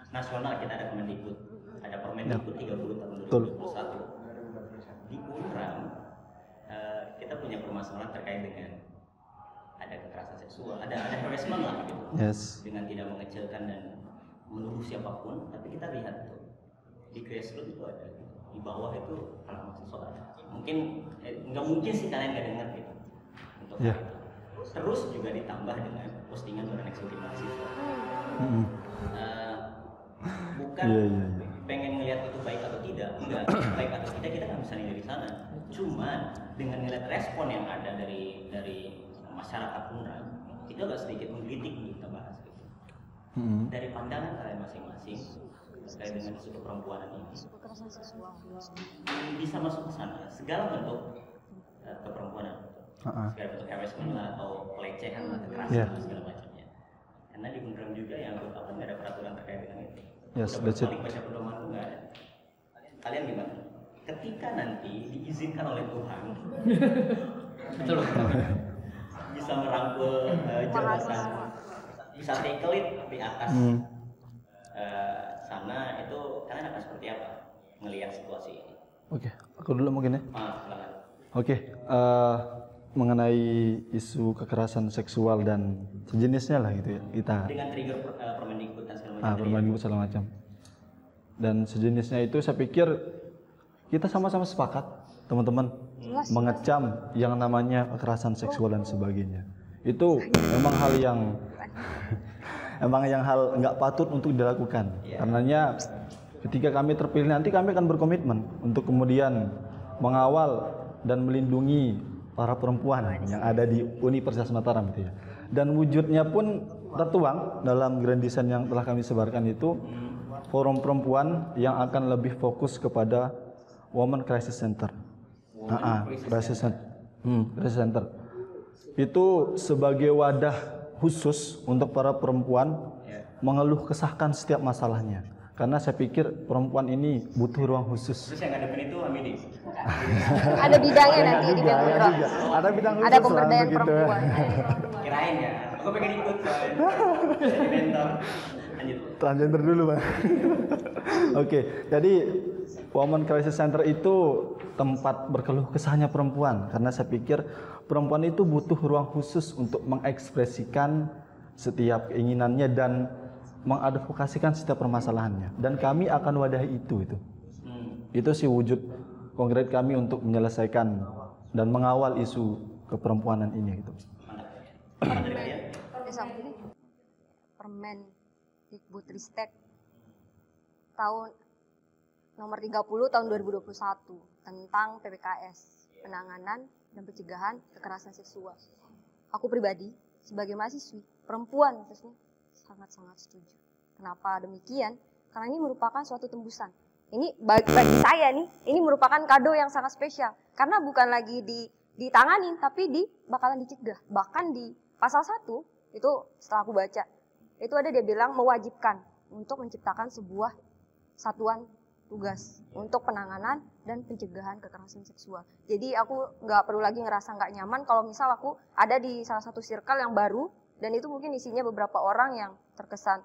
Nasional kita ada Kemendikbud, ada Permendikbud 30 tahun Betul. 2021. Di Unram kita punya permasalahan terkait dengan ada kekerasan seksual, ada harassment lah gitu. Yes. Dengan tidak mengecilkan dan menuduh siapapun, tapi kita lihat tuh di grassroots itu ada, di bawah itu anak mahasiswa ada. Mungkin nggak mungkin sih kalian nggak dengar gitu untuk Iya. hal itu. Terus juga ditambah dengan postingan dari eksekutif mahasiswa. Mm-mm. Bukan Iya, iya. pengen ngelihat itu baik atau tidak, enggak baik atau tidak kita nggak bisa nilai di sana. Cuman dengan ngelihat respon yang ada dari masyarakat Unram, itu agak sedikit menggelitik nih kita bahas gitu. Mm-mm. Dari pandangan kalian masing-masing terkait dengan isu keperempuanan ini, Kekerasan seksual. bisa masuk ke sana segala bentuk keperempuanan, segala bentuk harassment lah atau pelecehan lah, kekerasan Yeah. lah, segala macamnya. Karena di Unram juga yang aku tahu nggak ada peraturan terkait dengan itu. Yes, Udah that's it. berkali baca pedoman tuh nggak ada. Kalian gimana? Ketika nanti diizinkan oleh Tuhan Betul. bisa merangkul jabatan, Mahasiswa. bisa tackle it di atas Hmm. sana, itu kalian akan seperti apa ngelihat situasi ini? Oke, aku dulu mungkin ya. Silakan. Oke, mengenai isu kekerasan seksual dan sejenisnya lah gitu ya, kita Dengan trigger Permendikbud dan segala macam. Permendikbud segala macam dan sejenisnya itu saya pikir kita sama-sama sepakat teman-teman mengecam yang namanya kekerasan seksual dan sebagainya. Itu memang hal yang hal nggak patut untuk dilakukan. Karenanya ketika kami terpilih nanti kami akan berkomitmen untuk kemudian mengawal dan melindungi para perempuan yang ada di Universitas Mataram gitu ya. Dan wujudnya pun tertuang dalam grand design yang telah kami sebarkan itu forum perempuan yang akan lebih fokus kepada Women Crisis Center. Crisis Center. Crisis Center. Itu sebagai wadah khusus untuk para perempuan mengeluh kesahkan setiap masalahnya. Karena saya pikir perempuan ini butuh ruang khusus. Terus yang ngadepin itu Hamidi. Ada bidangnya nanti di Ada Bemudra. juga. Ada bidang khusus Ada lah pemberdayaan begitu. perempuan. Kirain ya, aku pengen ikut jadi mentor. Lanjut. Transgender dulu Bang. Oke, jadi Women Crisis Center itu tempat berkeluh kesahnya perempuan, karena saya pikir perempuan itu butuh ruang khusus untuk mengekspresikan setiap keinginannya dan mengadvokasikan setiap permasalahannya. Dan kami akan wadahi itu. Itu sih wujud konkret kami untuk menyelesaikan dan mengawal isu keperempuanan ini gitu. Permendikbudristek tahun nomor 30 tahun 2021 tentang PPKS, penanganan dan pencegahan kekerasan seksual. Aku pribadi sebagai mahasiswi perempuan khususnya sangat-sangat setuju. Kenapa demikian? Karena ini merupakan suatu tembusan. Ini bagi saya nih, ini merupakan kado yang sangat spesial. Karena bukan lagi ditanganin, tapi bakalan dicegah. Bahkan di pasal 1, itu setelah aku baca, itu ada dia bilang mewajibkan untuk menciptakan sebuah satuan tugas untuk penanganan dan pencegahan kekerasan seksual. Jadi aku nggak perlu lagi ngerasa nggak nyaman kalau misal aku ada di salah satu circle yang baru, dan itu mungkin isinya beberapa orang yang terkesan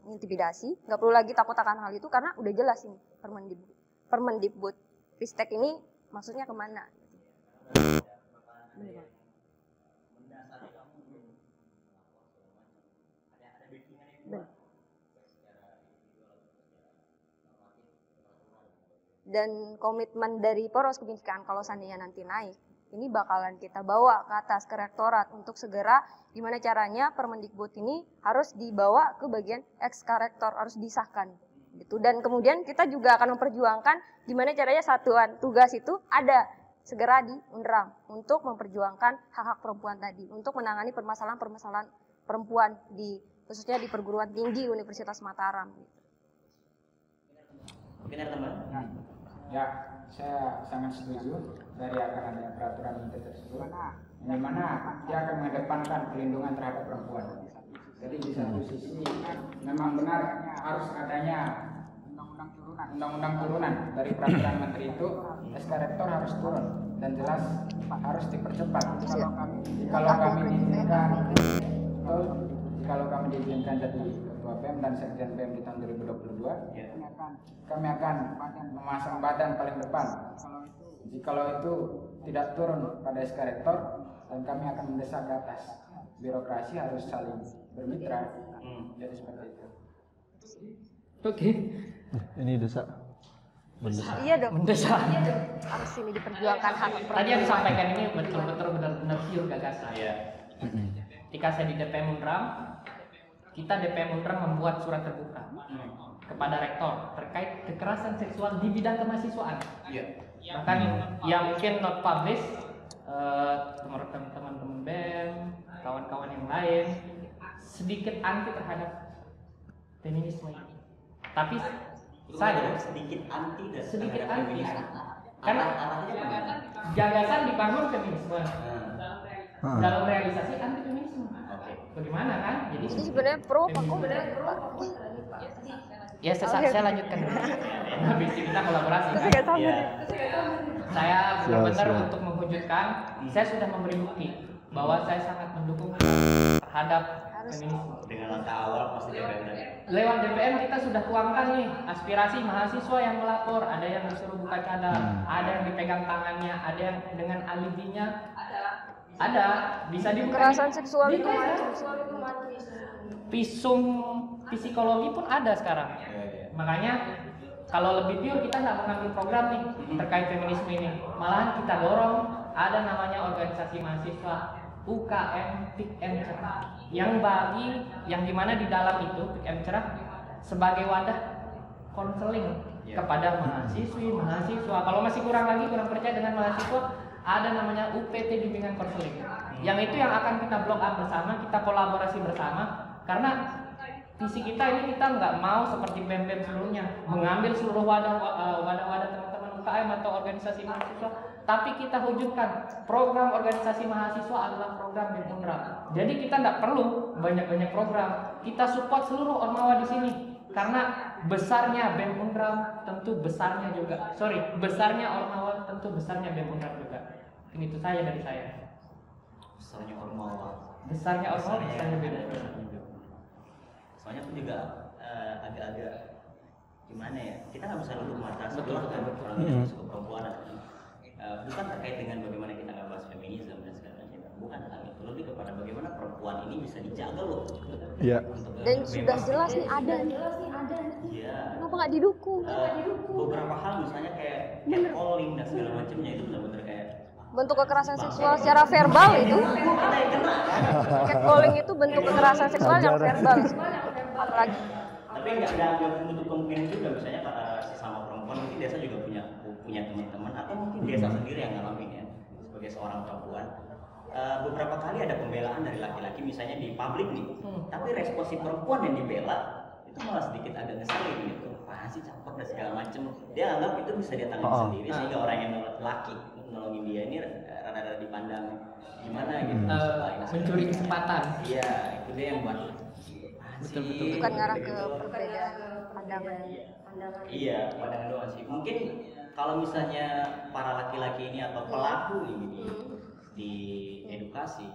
intimidasi, nggak perlu lagi takut akan hal itu karena udah jelas ini Permendikbudristek ini maksudnya kemana. Dan komitmen dari Poros Kebinekaan kalau seandainya nanti naik, ini bakalan kita bawa ke atas ke rektorat untuk segera gimana caranya Permendikbud ini harus dibawa ke bagian ex-rektor, harus disahkan gitu. Dan kemudian kita juga akan memperjuangkan gimana caranya satuan tugas itu ada segera di UNRAM untuk memperjuangkan hak-hak perempuan tadi, untuk menangani permasalahan-permasalahan perempuan khususnya di perguruan tinggi Universitas Mataram. Mungkin ada teman? Ya, saya sangat setuju dari akan adanya peraturan menteri tersebut, yang mana dia akan mengedepankan perlindungan terhadap perempuan. Jadi di satu sisi memang benar harus adanya undang-undang turunan dari peraturan menteri itu, SK Rektor harus turun dan jelas harus dipercepat. Kalau kami diizinkan jadi ketua BEM dan sekjen BEM di tahun 2022, kami akan memasang badan paling depan. Jikalau itu tidak turun pada SK Rektor, dan kami akan mendesak ke atas. Birokrasi harus saling bermitra. Jadi seperti itu. Oke. Ini desak. Mendesak. Iya dong. Mendesak. Harus ini diperjuangkan hak perempuan. Tadi yang disampaikan ini betul-betul benar-benar pure gagasan. Iya. Ketika saya di DPM Unram, kita DPM Unram membuat surat terbuka kepada rektor terkait kekerasan seksual di bidang kemahasiswaan. Iya. Bahkan yang mungkin not publish, teman-teman BEM, kawan-kawan yang lain sedikit anti terhadap feminisme ini. Tapi saya sedikit anti dan sedikit anti karena karena gagasan dibangun feminisme, dalam realisasi anti feminisme. Bagaimana kan? Jadi sebenarnya pro, aku benar pro. Ya, saya lanjutkan dulu. Habis ini kita kolaborasi. Kan? Iya. Saya benar-benar Siap. untuk mewujudkan, saya sudah memberi bukti bahwa saya sangat mendukung terhadap feminisme. Dengan langkah awal pasti DPM. Lewat DPM kita sudah tuangkan nih aspirasi mahasiswa yang melapor, ada yang disuruh buka cadar, ada yang dipegang tangannya, ada yang dengan alibinya, ada bisa dibuka. Kekerasan seksual itu mati. Visum psikologi pun ada sekarang. Makanya kalau lebih pure kita nggak mengambil program nih terkait feminisme ini, malahan kita dorong ada namanya organisasi mahasiswa UKM PIKM Cerah, yang dimana di dalam itu PIKM Cerah sebagai wadah konseling kepada mahasiswa. Kalau masih kurang percaya dengan mahasiswa, ada namanya UPT bimbingan konseling. Yang itu yang akan kita block up bersama, kita kolaborasi bersama, karena visi kita ini kita nggak mau seperti BEM-BEM sebelumnya mengambil seluruh wadah-wadah teman-teman UKM atau organisasi mahasiswa, tapi kita wujudkan program organisasi mahasiswa adalah program BEM Unram. Jadi kita nggak perlu banyak-banyak program, kita support seluruh ormawa di sini karena besarnya BEM Unram tentu besarnya ormawa tentu besarnya BEM Unram juga. Ini itu saya dari saya. Besarnya ormawa. Besarnya BEM Unram. Soalnya aku juga agak-agak gimana ya, kita nggak bisa nutup mata sebelah kan orang yang suka perempuan bukan terkait dengan bagaimana kita nggak bahas feminisme dan segala macam, bukan tentang itu, lebih kepada bagaimana perempuan ini bisa dijaga loh. Iya. Dan sudah jelas nih ada. Iya. Kenapa nggak didukung? Beberapa hal misalnya kayak catcalling dan segala macamnya itu benar-benar kayak Bentuk kekerasan seksual secara verbal itu. kita yang kena kan. Catcalling itu bentuk kekerasan seksual yang verbal. Apalagi Tapi nggak menutup kemungkinan juga misalnya sesama perempuan mungkin Desa juga punya teman-teman atau mungkin Desa sendiri yang ngalamin ya sebagai seorang perempuan. Beberapa kali ada pembelaan dari laki-laki misalnya di publik nih, tapi respon si perempuan yang dibela itu malah sedikit agak ngeselin gitu. Apaan sih campur dan segala macem. Dia anggap itu bisa dia tangani sendiri sehingga orang yang laki nolongin dia ini rada-rada dipandang gimana gitu. Mencuri kesempatan. Iya, itu dia yang buat Betul. bukan ngarah ke perbedaan pandangan. Iya, pandangan doang sih. Mungkin kalau misalnya para laki-laki ini atau pelaku ini di edukasi,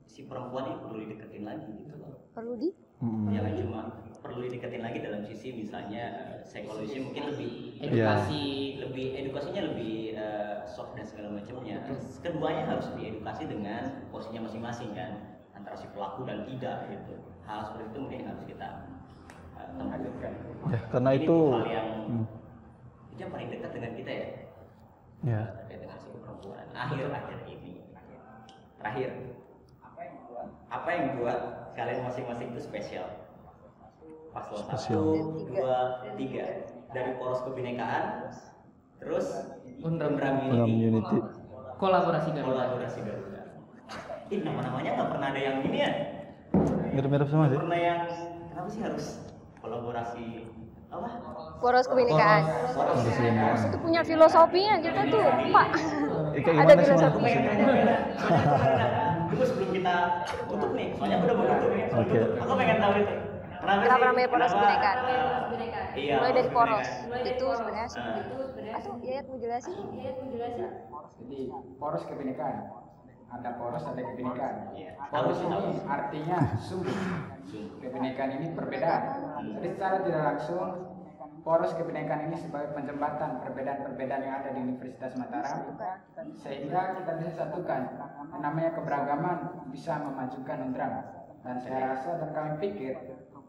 si perempuan ini perlu dideketin lagi gitu loh. Perlu di Jangan cuma perlu dideketin lagi dalam sisi misalnya psikologisnya mungkin lebih edukasinya lebih soft dan segala macamnya. Keduanya harus diedukasi dengan posisinya masing-masing kan, antara si pelaku dan tidak gitu. Hal seperti itu mungkin harus kita temukan. Ya, karena Ini itu hal yang paling dekat dengan kita ya. ya. Terkait dengan si perempuan. Akhir-akhir ini. Terakhir. Apa yang buat kalian masing-masing itu spesial? Paslon 1, 2, 3 dari poros kebinekaan, terus Unram Unity. Kolaborasi Garuda. kolaborasi Garuda. Ini nama-namanya nggak pernah ada yang ini ya? Mirip-mirip semua sih. Pernah yang kenapa sih harus kolaborasi apa? Poros kebinekaan. Poros kebinekaan. Itu punya filosofinya kita tuh, Pak. Kayak Ada gimana sih, Mas? filosofi. Dulu sebelum kita tutup nih, soalnya aku udah mau tutup nih. Sebelum Oke. tutup, aku pengen tahu itu. Kenapa namanya poros kebinekaan? Iya. Mulai dari poros. kebinekaan. Itu sebenarnya atau Yayat mau jelasin? Jadi poros kebinekaan. Ada poros, ada kebinekaan. Iya. Poros ini artinya sumber. Kebinekaan ini perbedaan. Jadi secara tidak langsung poros kebinekaan ini sebagai penjembatan perbedaan-perbedaan yang ada di Universitas Mataram sehingga kita bisa satukan. Yang namanya keberagaman bisa memajukan Unram. Dan saya rasa dan kami pikir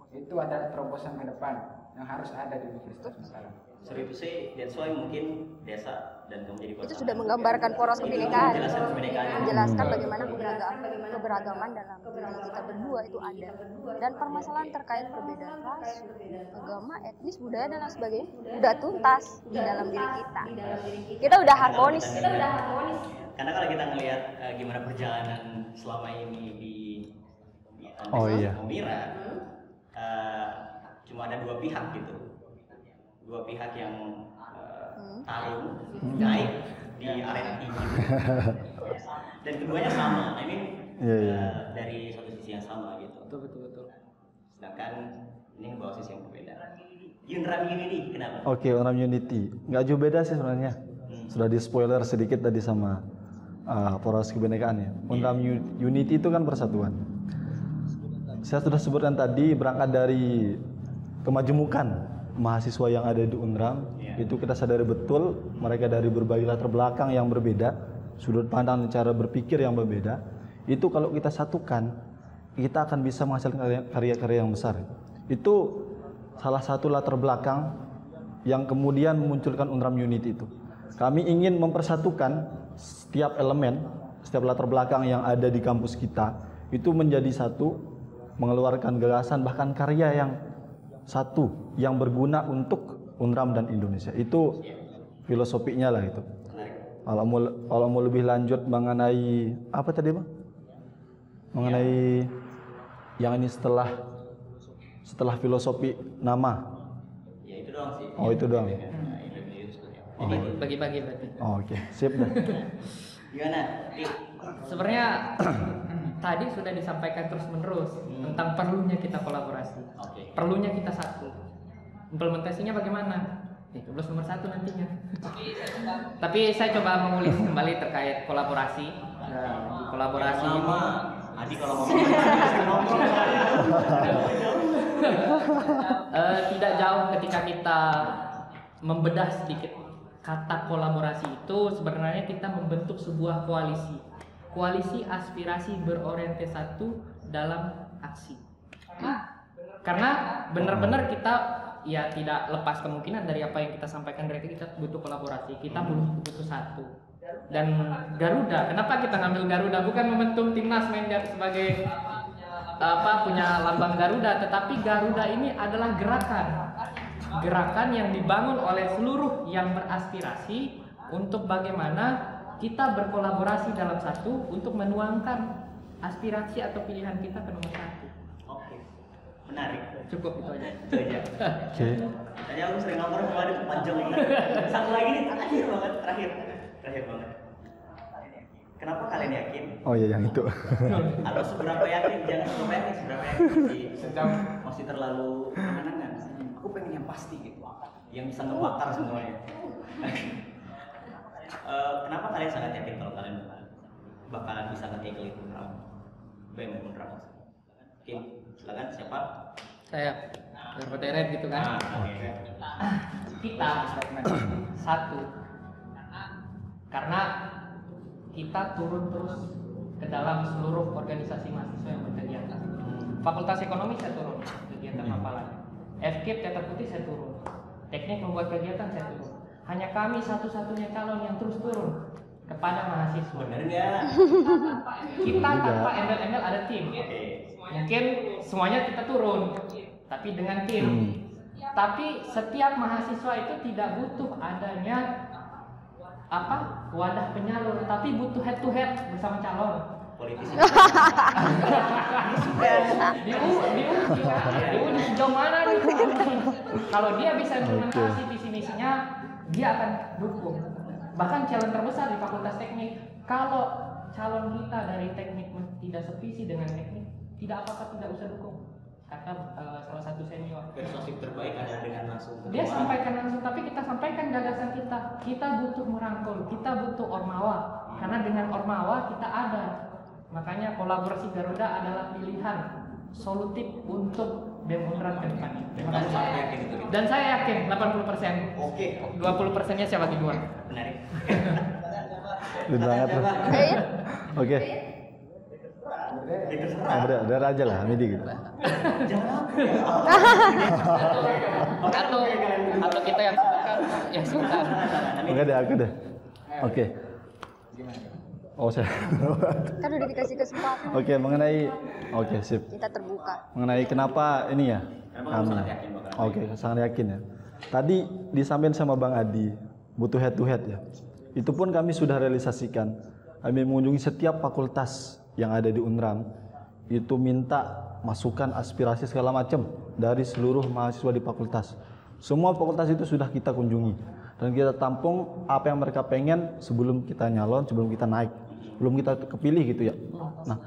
itu adalah terobosan ke depan yang harus ada di Universitas Mataram. Sorry to say, that's why mungkin Desa dan kamu jadi Itu sudah menggambarkan poros kebinekaan. Menjelaskan kebinekaan. Menjelaskan bagaimana keberagaman dalam diri kita berdua itu ada. Dan permasalahan terkait perbedaan ras, agama, etnis, budaya dan lain sebagainya udah tuntas di dalam diri kita. Kita udah harmonis. Karena kalau kita ngelihat gimana perjalanan selama ini di Mira, cuma ada dua pihak gitu, dua pihak yang tarung naik di arena tinggi, dan keduanya sama. I mean dari satu sisi yang sama gitu. Betul. Sedangkan ini membawa sisi yang berbeda. Unram Unity kenapa? Oke, Unram Unity. Nggak jauh beda sih sebenarnya. Sudah di spoiler sedikit tadi sama poros kebinekaan ya. Unram Unity itu kan persatuan. Saya sudah sebutkan tadi berangkat dari kemajemukan mahasiswa yang ada di Unram. Itu kita sadari betul mereka dari berbagai latar belakang yang berbeda, sudut pandang dan cara berpikir yang berbeda. Itu kalau kita satukan, kita akan bisa menghasilkan karya-karya yang besar. Itu salah satu latar belakang yang kemudian memunculkan Unram Unity itu. Kami ingin mempersatukan setiap elemen, setiap latar belakang yang ada di kampus kita itu menjadi satu, mengeluarkan gagasan bahkan karya yang satu yang berguna untuk Unram dan Indonesia. Itu filosofinya lah itu. Kalau mau lebih lanjut mengenai apa tadi Bang? Mengenai yang ini setelah filosofi nama. Ya itu doang sih. Oh itu doang. Bagi-bagi berarti. Oh, oke, sip dah. Gimana? Sebenarnya tadi sudah disampaikan terus-menerus tentang perlunya kita kolaborasi. Perlunya kita satu. Implementasinya bagaimana? Itu plus nomor 1 nantinya. Tapi saya coba mengulik kembali terkait kolaborasi. Kolaborasi ini Adi kalau ngomong Tidak jauh ketika kita membedah sedikit kata kolaborasi itu, sebenarnya kita membentuk sebuah koalisi aspirasi berorientasi satu dalam aksi. Karena benar-benar kita ya tidak lepas kemungkinan dari apa yang kita sampaikan, berarti kita butuh kolaborasi, kita butuh satu. Dan Garuda, kenapa kita ngambil Garuda? Bukan membentuk timnas main sebagai punya lambang Garuda, tetapi Garuda ini adalah gerakan yang dibangun oleh seluruh yang beraspirasi untuk bagaimana kita berkolaborasi dalam satu untuk menuangkan aspirasi atau pilihan kita ke nomor satu. Oke, menarik. Cukup itu aja. Itu aja. Oke. Tadi aku sering ngomong sama dia panjang banget. Satu lagi nih terakhir banget, terakhir banget. Kenapa kalian yakin? Oh iya yang itu. Atau seberapa yakin? Jangan seberapa yakin. Masih terlalu menenangkan. Aku pengen yang pasti gitu, yang bisa ngebakar semuanya. Kenapa kalian sangat yakin kalau kalian bakalan bisa nge-tackle itu BEM Unram? Oke, silakan siapa? Saya berderet gitu kan. Oke. Kita satu, karena kita turun terus ke dalam seluruh organisasi mahasiswa yang berkegiatan. Fakultas Ekonomi saya turun kegiatan hafalan. FKIP Teater Putih saya turun. Teknik membuat kegiatan saya turun. Hanya kami satu-satunya calon yang terus turun kepada mahasiswa. Bener nggak? Kita tanpa embel-embel ada tim. Oke. Mungkin semuanya kita turun, tapi dengan tim. Tapi setiap mahasiswa itu tidak butuh adanya wadah penyalur, tapi butuh head to head bersama calon. Politisi. di sejauh mana nih? Kalau dia bisa implementasi visi misinya, dia akan dukung. Bahkan calon terbesar di Fakultas Teknik, kalau calon kita dari teknik tidak sevisi dengan teknik, tidak apa-apa, tidak usah dukung. Kata salah satu senior. Persuasif terbaik ada dengan langsung. Dia sampaikan langsung, tapi kita sampaikan gagasan kita. Kita butuh merangkul, kita butuh ormawa. Karena dengan ormawa kita ada. Makanya kolaborasi Garuda adalah pilihan solutif untuk BEM Unram ke depan. Terima kasih. Saya yakin itu. Dan saya yakin 80%. Oke. 20%-nya saya bagi dua. Menarik. Banget tuh. Oke. Udah aja lah, Hamidi gitu. Atau kita yang silakan, yang silakan. Oke deh, aku deh. Oke. Oh saya. Kan udah dikasih kesempatan. Oke, oke sip. Kita terbuka. Mengenai kenapa ini ya? Kenapa kamu sangat yakin bakal? Oke, sangat yakin ya. Tadi disampaikan sama Bang Adi, butuh head to head ya. Itu pun kami sudah realisasikan. Kami mengunjungi setiap fakultas yang ada di Unram, itu minta masukan aspirasi segala macam dari seluruh mahasiswa di fakultas. Semua fakultas itu sudah kita kunjungi dan kita tampung apa yang mereka pengen sebelum kita nyalon, sebelum kita naik, belum kita kepilih gitu ya. Nah,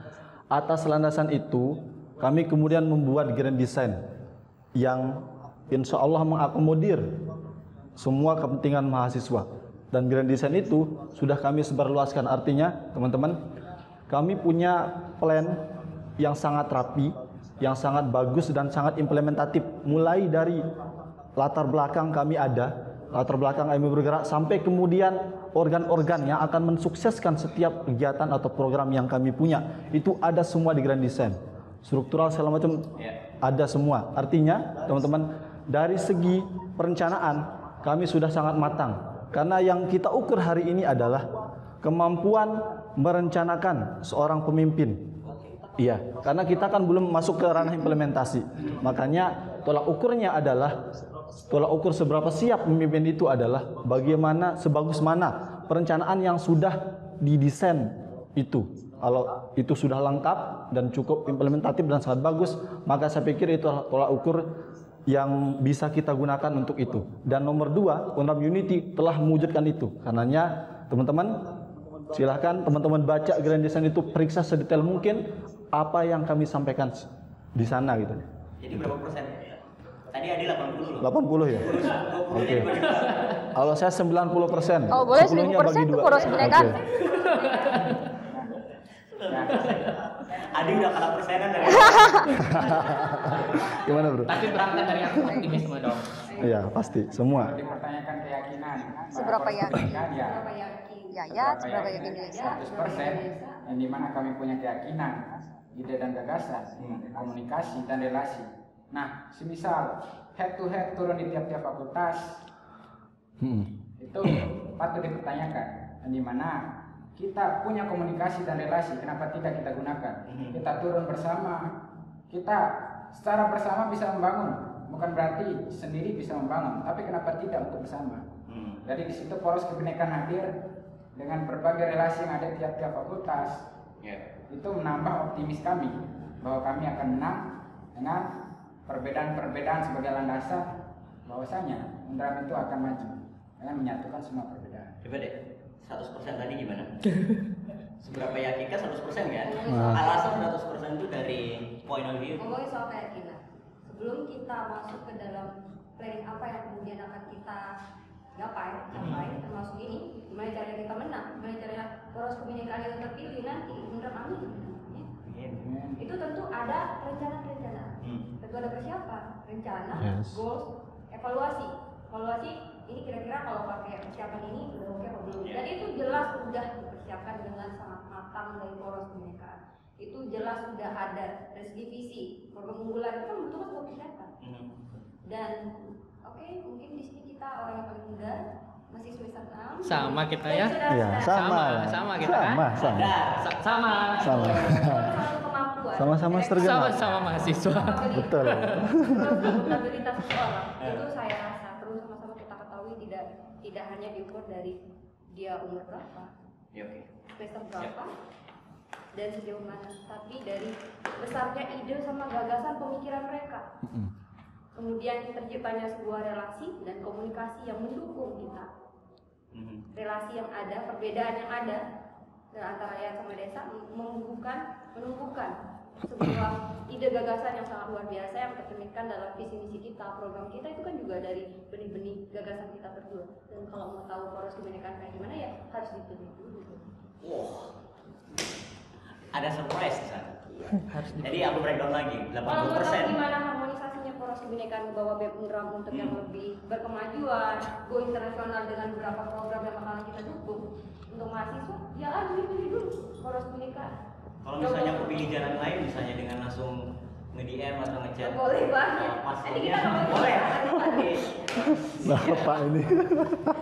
atas landasan itu kami kemudian membuat grand design yang insya Allah mengakomodir semua kepentingan mahasiswa. Dan grand design itu sudah kami sebarluaskan. Artinya teman-teman, kami punya plan yang sangat rapi, yang sangat bagus dan sangat implementatif. Mulai dari latar belakang kami ada, latar belakang kami bergerak, sampai kemudian organ-organ yang akan mensukseskan setiap kegiatan atau program yang kami punya. Itu ada semua di grand design. Struktural segala macam ada semua. Artinya teman-teman, dari segi perencanaan kami sudah sangat matang. Karena yang kita ukur hari ini adalah kemampuan merencanakan seorang pemimpin. Iya, karena kita kan belum masuk ke ranah implementasi. Makanya tolak ukurnya adalah, tolak ukur seberapa siap pemimpin itu adalah bagaimana, sebagus mana perencanaan yang sudah didesain itu. Kalau itu sudah lengkap dan cukup implementatif dan sangat bagus, maka saya pikir itu tolak ukur yang bisa kita gunakan untuk itu. Dan nomor 2, Unram Unity telah mewujudkan itu. Karenanya teman-teman silahkan teman-teman baca grand design itu, periksa sedetail mungkin apa yang kami sampaikan di sana gitu. Jadi berapa persen? Tadi Adi 80 loh. 80 ya? Oke. Kalau saya 90%. Oh, boleh 10-nya 1000% bagi tuh dua. poros bineka. Oke. Adi udah kalah persenan dari Gimana bro? Tapi berangkat dari aku optimisme dong. Iya pasti semua. Kalau dipertanyakan keyakinan Seberapa bahwa yakin? pernikahan, ya Seberapa yakin Yayat, seberapa yakin Desa? 100%, yang dimana kami punya keyakinan, ide dan gagasan, komunikasi dan relasi. Nah, semisal head to head turun di tiap-tiap fakultas, itu patut dipertanyakan, yang dimana kita punya komunikasi dan relasi, kenapa tidak kita gunakan? Kita turun bersama, kita secara bersama bisa membangun, bukan berarti sendiri bisa membangun, tapi kenapa tidak untuk bersama? Jadi di situ poros kebinekaan hadir dengan berbagai relasi yang ada di tiap-tiap fakultas. Itu menambah optimis kami bahwa kami akan menang dengan perbedaan-perbedaan sebagai landasan, bahwasanya Undram itu akan maju dengan menyatukan semua perbedaan. Coba deh, 100% tadi gimana? Seberapa yakinkah 100% kan? Nah. Alasan 100% itu dari point of view. Ngomongin soal keyakinan, sebelum kita masuk ke dalam planning apa yang kemudian akan kita capai, termasuk ini, gimana caranya kita menang, gimana caranya poros kebinekaan yang terpilih nanti, Undram amin. Ya. Itu tentu ada rencana-rencana, tentu ada persiapan, rencana, Yes. goals, evaluasi. Evaluasi ini kira-kira kalau pakai persiapan ini udah oke apa belum? Dan itu jelas sudah dipersiapkan dengan sangat matang dari poros kebinekaan. Itu jelas sudah ada dari segi visi, program unggulan itu kan betul sudah dipersiapkan. Dan oke, mungkin di sini kita orang yang paling muda, masih semester 6. Sama kita Dan ya. sudah- Iya sudah- sama. Sama kita kan? Sama. Sama. Sama. satu kemampuan. Sama-sama tergenap. Sama-sama mahasiswa. Betul. Akuntabilitas seseorang itu saya rasa perlu sama-sama kita ketahui, tidak hanya diukur dari dia umur berapa, Ya, oke. semester berapa, dan sejauh mana, tapi dari besarnya ide sama gagasan pemikiran mereka. Kemudian terciptanya sebuah relasi dan komunikasi yang mendukung kita. Relasi yang ada, perbedaan yang ada dan antara Yayat sama Desa menumbuhkan sebuah ide gagasan yang sangat luar biasa yang tercerminkan dalam visi misi kita, program kita itu kan juga dari benih-benih gagasan kita berdua. Dan kalau mau tahu poros kebinekaan kayak gimana ya harus dipilih dulu. Wow. Ada surprise di sana. Harus Jadi aku breakdown lagi, Kalau mau tahu 80%. gimana harmonisasinya poros kebinekaan membawa BEM Undram untuk yang lebih berkemajuan, go internasional dengan beberapa program yang bakalan kita dukung untuk mahasiswa, ya pilih dulu poros kebinekaan. Kalau misalnya aku pilih jalan lain, misalnya dengan langsung nge-DM atau ngechat. Boleh banget. Nanti Paslonnya, kita ngomongin boleh. Oke. Nah Pak ini.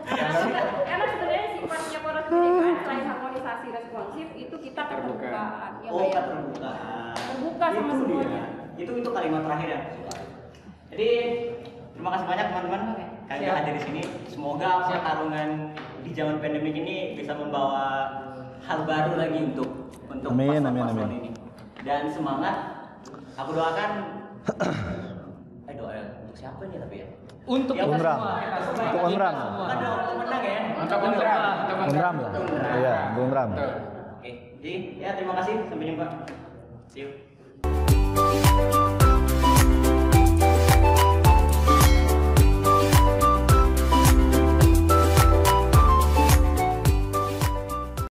Karena sebenarnya sifatnya poros kebinekaan selain harmonisasi responsif itu kita keterbukaan. Ya, Oh, Mbak, ya? keterbukaan. Terbuka sama Itu semuanya. dia. Itu kalimat terakhir yang aku suka. Jadi terima kasih banyak teman-teman Oke. kalian Siap. hadir di sini. Semoga pertarungan di zaman pandemik ini bisa membawa hal baru lagi untuk Amin, paslon-paslon amin. ini. Dan semangat. Aku doakan. Doa untuk siapa nih tapi ya? Untuk Ya, kita Undram. semua. Untuk Undram. Kita semua. Kan doa untuk menang ya. Untuk Undram. Undram lah. Iya, untuk Undram. Oke, jadi ya terima kasih, sampai jumpa. See you.